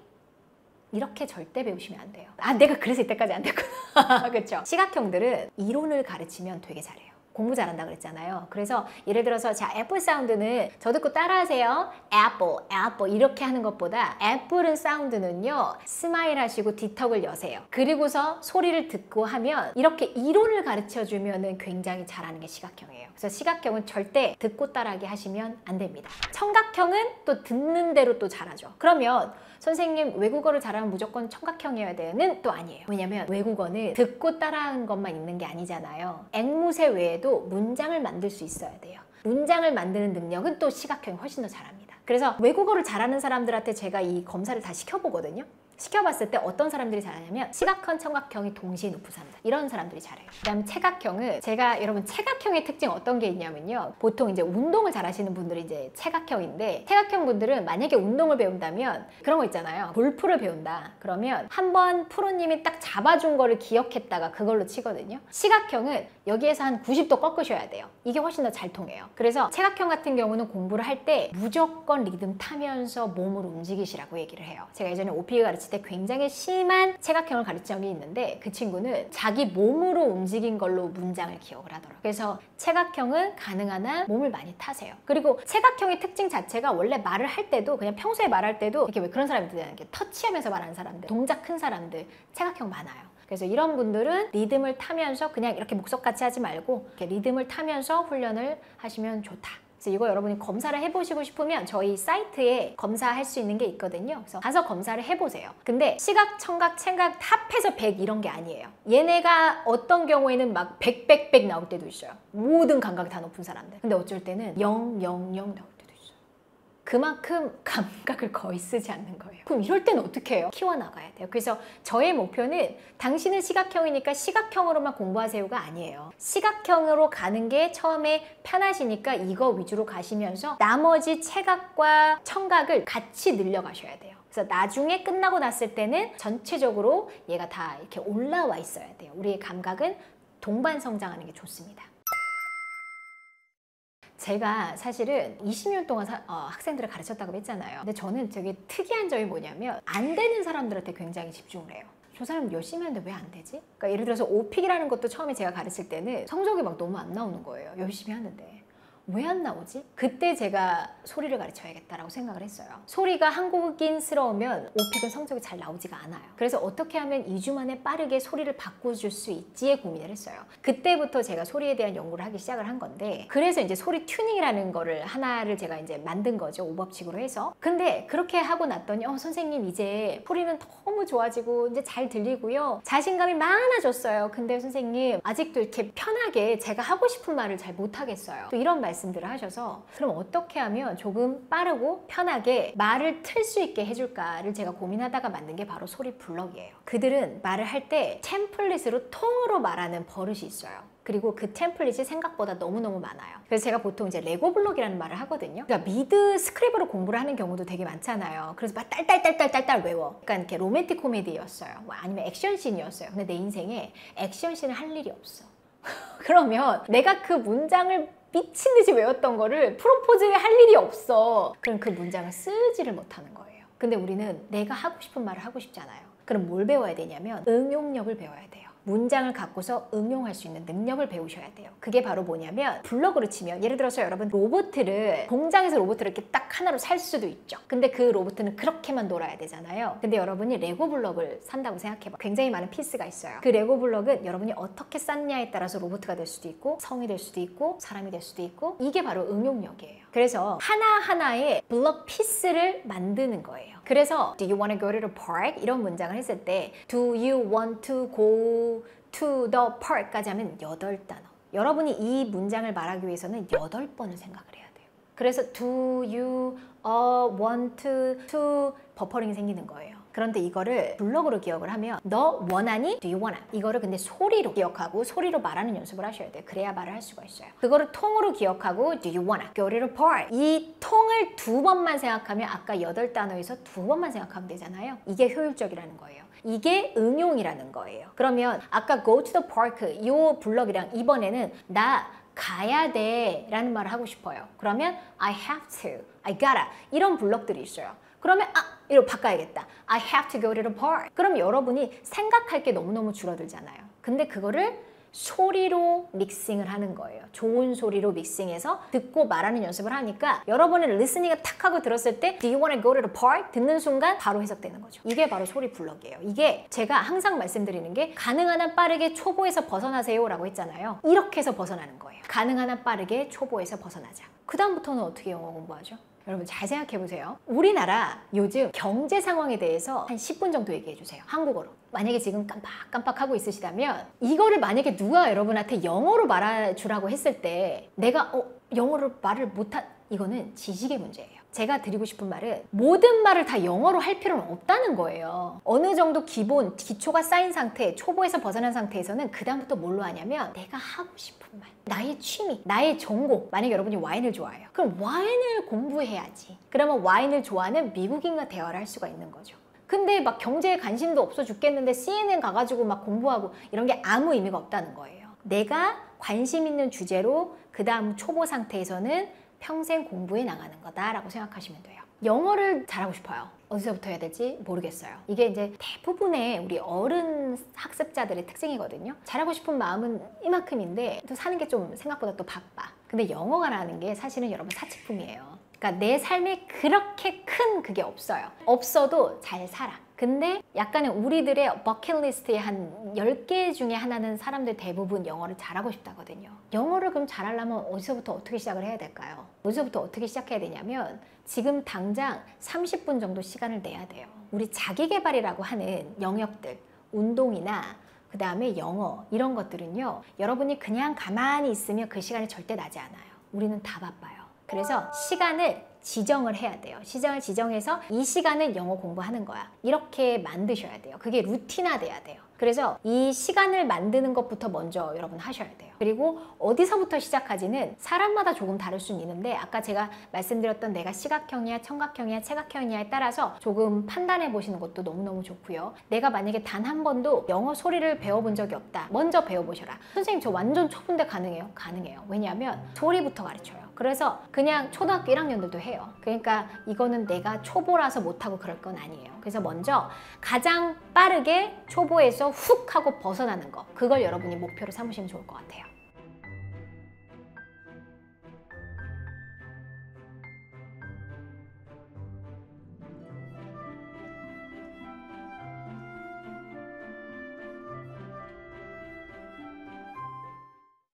이렇게 절대 배우시면 안 돼요. 아, 내가 그래서 이때까지 안 됐구나. 그렇죠? 시각형들은 이론을 가르치면 되게 잘해요. 공부 잘한다 그랬잖아요. 그래서 예를 들어서 자 애플 사운드는 저 듣고 따라하세요. 애플, 애플 이렇게 하는 것보다 애플은 사운드는요, 스마일 하시고 뒤턱을 여세요. 그리고서 소리를 듣고 하면 이렇게 이론을 가르쳐주면 굉장히 잘하는 게 시각형이에요. 그래서 시각형은 절대 듣고 따라하게 하시면 안 됩니다. 청각형은 또 듣는 대로 또 잘하죠. 그러면 선생님 외국어를 잘하면 무조건 청각형이어야 되는 또 아니에요. 왜냐면 외국어는 듣고 따라하는 것만 있는 게 아니잖아요. 앵무새 외에도 문장을 만들 수 있어야 돼요. 문장을 만드는 능력은 또 시각형이 훨씬 더 잘합니다. 그래서 외국어를 잘하는 사람들한테 제가 이 검사를 다 시켜보거든요. 시켜봤을 때 어떤 사람들이 잘하냐면 시각형, 청각형이 동시에 높은 사람들, 이런 사람들이 잘해요. 그다음에 체각형은 제가 여러분 체각형의 특징 어떤 게 있냐면요, 보통 이제 운동을 잘하시는 분들이 이제 체각형인데, 체각형 분들은 만약에 운동을 배운다면 그런 거 있잖아요. 골프를 배운다 그러면 한번 프로님이 딱 잡아준 거를 기억했다가 그걸로 치거든요. 시각형은 여기에서 한 90도 꺾으셔야 돼요. 이게 훨씬 더 잘 통해요. 그래서 체각형 같은 경우는 공부를 할 때 무조건 리듬 타면서 몸을 움직이시라고 얘기를 해요. 제가 예전에 OP 가르칠 때 굉장히 심한 체각형을 가르친 적이 있는데, 그 친구는 자기 몸으로 움직인 걸로 문장을 기억을 하더라고요. 그래서 체각형은 가능한 한 몸을 많이 타세요. 그리고 체각형의 특징 자체가 원래 말을 할 때도, 그냥 평소에 말할 때도 이렇게 왜 그런 사람이 있잖아요. 이렇게 터치하면서 말하는 사람들, 동작 큰 사람들 체각형 많아요. 그래서 이런 분들은 리듬을 타면서 그냥 이렇게 목석같이 하지 말고 이렇게 리듬을 타면서 훈련을 하시면 좋다. 그래서 이거 여러분이 검사를 해보시고 싶으면 저희 사이트에 검사할 수 있는 게 있거든요. 그래서 가서 검사를 해보세요. 근데 시각, 청각, 청각 합해서 100 이런 게 아니에요. 얘네가 어떤 경우에는 막 100, 100, 100 나올 때도 있어요. 모든 감각이 다 높은 사람들. 근데 어쩔 때는 0, 0, 0 나올 때도 있어요. 그만큼 감각을 거의 쓰지 않는 거예요. 그럼 이럴 때는 어떻게 해요? 키워나가야 돼요. 그래서 저의 목표는 당신은 시각형이니까 시각형으로만 공부하세요가 아니에요. 시각형으로 가는 게 처음에 편하시니까 이거 위주로 가시면서 나머지 체각과 청각을 같이 늘려가셔야 돼요. 그래서 나중에 끝나고 났을 때는 전체적으로 얘가 다 이렇게 올라와 있어야 돼요. 우리의 감각은 동반 성장하는 게 좋습니다. 제가 사실은 20년 동안 학생들을 가르쳤다고 했잖아요. 근데 저는 되게 특이한 점이 뭐냐면 안 되는 사람들한테 굉장히 집중을 해요. 저 사람 열심히 하는데 왜 안 되지? 그러니까 예를 들어서 오픽이라는 것도 처음에 제가 가르칠 때는 성적이 막 너무 안 나오는 거예요. 열심히 하는데. 왜 안 나오지? 그때 제가 소리를 가르쳐야겠다라고 생각을 했어요. 소리가 한국인스러우면 오픽은 성적이 잘 나오지가 않아요. 그래서 어떻게 하면 2주 만에 빠르게 소리를 바꿔줄 수 있지에 고민을 했어요. 그때부터 제가 소리에 대한 연구를 하기 시작을 한 건데, 그래서 이제 소리 튜닝이라는 거를 하나를 제가 이제 만든 거죠. 5법칙으로 해서. 근데 그렇게 하고 났더니 선생님 이제 소리는 너무 좋아지고 이제 잘 들리고요. 자신감이 많아졌어요. 근데 선생님 아직도 이렇게 편하게 제가 하고 싶은 말을 잘 못하겠어요. 또 이런 말씀들을 하셔서, 그럼 어떻게 하면 조금 빠르고 편하게 말을 틀 수 있게 해줄까를 제가 고민하다가 만든 게 바로 소리 블럭이에요. 그들은 말을 할 때 템플릿으로 통으로 말하는 버릇이 있어요. 그리고 그 템플릿이 생각보다 너무너무 많아요. 그래서 제가 보통 이제 레고 블록이라는 말을 하거든요. 그러니까 미드 스크립으로 공부를 하는 경우도 되게 많잖아요. 그래서 막 딸딸딸딸딸 외워. 그러니까 이렇게 로맨틱 코미디였어요. 아니면 액션씬이었어요. 근데 내 인생에 액션씬을 할 일이 없어. 그러면 내가 그 문장을 미친 듯이 외웠던 거를 프로포즈에 할 일이 없어. 그럼 그 문장을 쓰지를 못하는 거예요. 근데 우리는 내가 하고 싶은 말을 하고 싶잖아요. 그럼 뭘 배워야 되냐면 응용력을 배워야 돼요. 문장을 갖고서 응용할 수 있는 능력을 배우셔야 돼요. 그게 바로 뭐냐면, 블럭으로 치면 예를 들어서 여러분 로봇을, 공장에서 로봇을 이렇게 딱 하나로 살 수도 있죠. 근데 그 로봇은 그렇게만 놀아야 되잖아요. 근데 여러분이 레고 블럭을 산다고 생각해봐. 굉장히 많은 피스가 있어요. 그 레고 블럭은 여러분이 어떻게 쌓냐에 따라서 로봇가 될 수도 있고 성이 될 수도 있고 사람이 될 수도 있고, 이게 바로 응용력이에요. 그래서 하나하나의 블럭 피스를 만드는 거예요. 그래서 Do you want to go to the park? 이런 문장을 했을 때 Do you want to go to the park? 까지 하면 8단어. 여러분이 이 문장을 말하기 위해서는 8번을 생각을 해야 돼요. 그래서 Do you want to 버퍼링이 생기는 거예요. 그런데 이거를 블럭으로 기억을 하면 너 원하니? Do you wanna? 이거를 근데 소리로 기억하고 소리로 말하는 연습을 하셔야 돼요. 그래야 말을 할 수가 있어요. 그거를 통으로 기억하고 Do you wanna? Go to the park. 이 통을 2번만 생각하면 아까 8단어에서 2번만 생각하면 되잖아요. 이게 효율적이라는 거예요. 이게 응용이라는 거예요. 그러면 아까 go to the park 이 블럭이랑 이번에는 나 가야 돼 라는 말을 하고 싶어요. 그러면 I have to, I gotta 이런 블럭들이 있어요. 그러면 이거 바꿔야겠다. I have to go to the park. 그럼 여러분이 생각할 게 너무너무 줄어들잖아요. 근데 그거를 소리로 믹싱을 하는 거예요. 좋은 소리로 믹싱해서 듣고 말하는 연습을 하니까 여러분의 리스닝을 탁 하고 들었을 때 Do you want to go to the park? 듣는 순간 바로 해석되는 거죠. 이게 바로 소리 블럭이에요. 이게 제가 항상 말씀드리는 게 가능한 한 빠르게 초보에서 벗어나세요 라고 했잖아요. 이렇게 해서 벗어나는 거예요. 가능한 한 빠르게 초보에서 벗어나자. 그 다음부터는 어떻게 영어 공부하죠? 여러분 잘 생각해 보세요. 우리나라 요즘 경제 상황에 대해서 한 10분 정도 얘기해 주세요. 한국어로. 만약에 지금 깜빡깜빡하고 있으시다면 이거를 만약에 누가 여러분한테 영어로 말해주라고 했을 때 내가 영어를 말을 못한, 이거는 지식의 문제예요. 제가 드리고 싶은 말은 모든 말을 다 영어로 할 필요는 없다는 거예요. 어느 정도 기본, 기초가 쌓인 상태, 초보에서 벗어난 상태에서는 그 다음부터 뭘로 하냐면 내가 하고 싶은 말, 나의 취미, 나의 전공. 만약에 여러분이 와인을 좋아해요. 그럼 와인을 공부해야지. 그러면 와인을 좋아하는 미국인과 대화를 할 수가 있는 거죠. 근데 막 경제에 관심도 없어 죽겠는데 CNN 가가지고 막 공부하고 이런 게 아무 의미가 없다는 거예요. 내가 관심 있는 주제로 그 다음 초보 상태에서는 평생 공부해 나가는 거다라고 생각하시면 돼요. 영어를 잘하고 싶어요. 어디서부터 해야 될지 모르겠어요. 이게 이제 대부분의 우리 어른 학습자들의 특징이거든요. 잘하고 싶은 마음은 이만큼인데 또 사는 게 좀 생각보다 또 바빠. 근데 영어가라는 게 사실은 여러분 사치품이에요. 그러니까 내 삶에 그렇게 큰 그게 없어요. 없어도 잘 살아. 근데 약간의 우리들의 버킷리스트의 한 10개 중에 하나는 사람들 대부분 영어를 잘하고 싶다거든요. 영어를 그럼 잘하려면 어디서부터 어떻게 시작을 해야 될까요? 어디서부터 어떻게 시작해야 되냐면 지금 당장 30분 정도 시간을 내야 돼요. 우리 자기계발이라고 하는 영역들, 운동이나 그 다음에 영어 이런 것들은요. 여러분이 그냥 가만히 있으면 그 시간이 절대 나지 않아요. 우리는 다 바빠요. 그래서 시간을 지정을 해야 돼요. 시간을 지정해서 이 시간은 영어 공부하는 거야. 이렇게 만드셔야 돼요. 그게 루틴화돼야 돼요. 그래서 이 시간을 만드는 것부터 먼저 여러분 하셔야 돼요. 그리고 어디서부터 시작하지는 사람마다 조금 다를 수는 있는데 아까 제가 말씀드렸던 내가 시각형이야, 청각형이야, 체각형이냐에 따라서 조금 판단해 보시는 것도 너무너무 좋고요. 내가 만약에 단 한 번도 영어 소리를 배워본 적이 없다. 먼저 배워보셔라. 선생님 저 완전 초보인데 가능해요? 가능해요. 왜냐하면 소리부터 가르쳐요. 그래서 그냥 초등학교 1학년들도 해요. 그러니까 이거는 내가 초보라서 못하고 그럴 건 아니에요. 그래서 먼저 가장 빠르게 초보에서 훅 하고 벗어나는 거, 그걸 여러분이 목표로 삼으시면 좋을 것 같아요.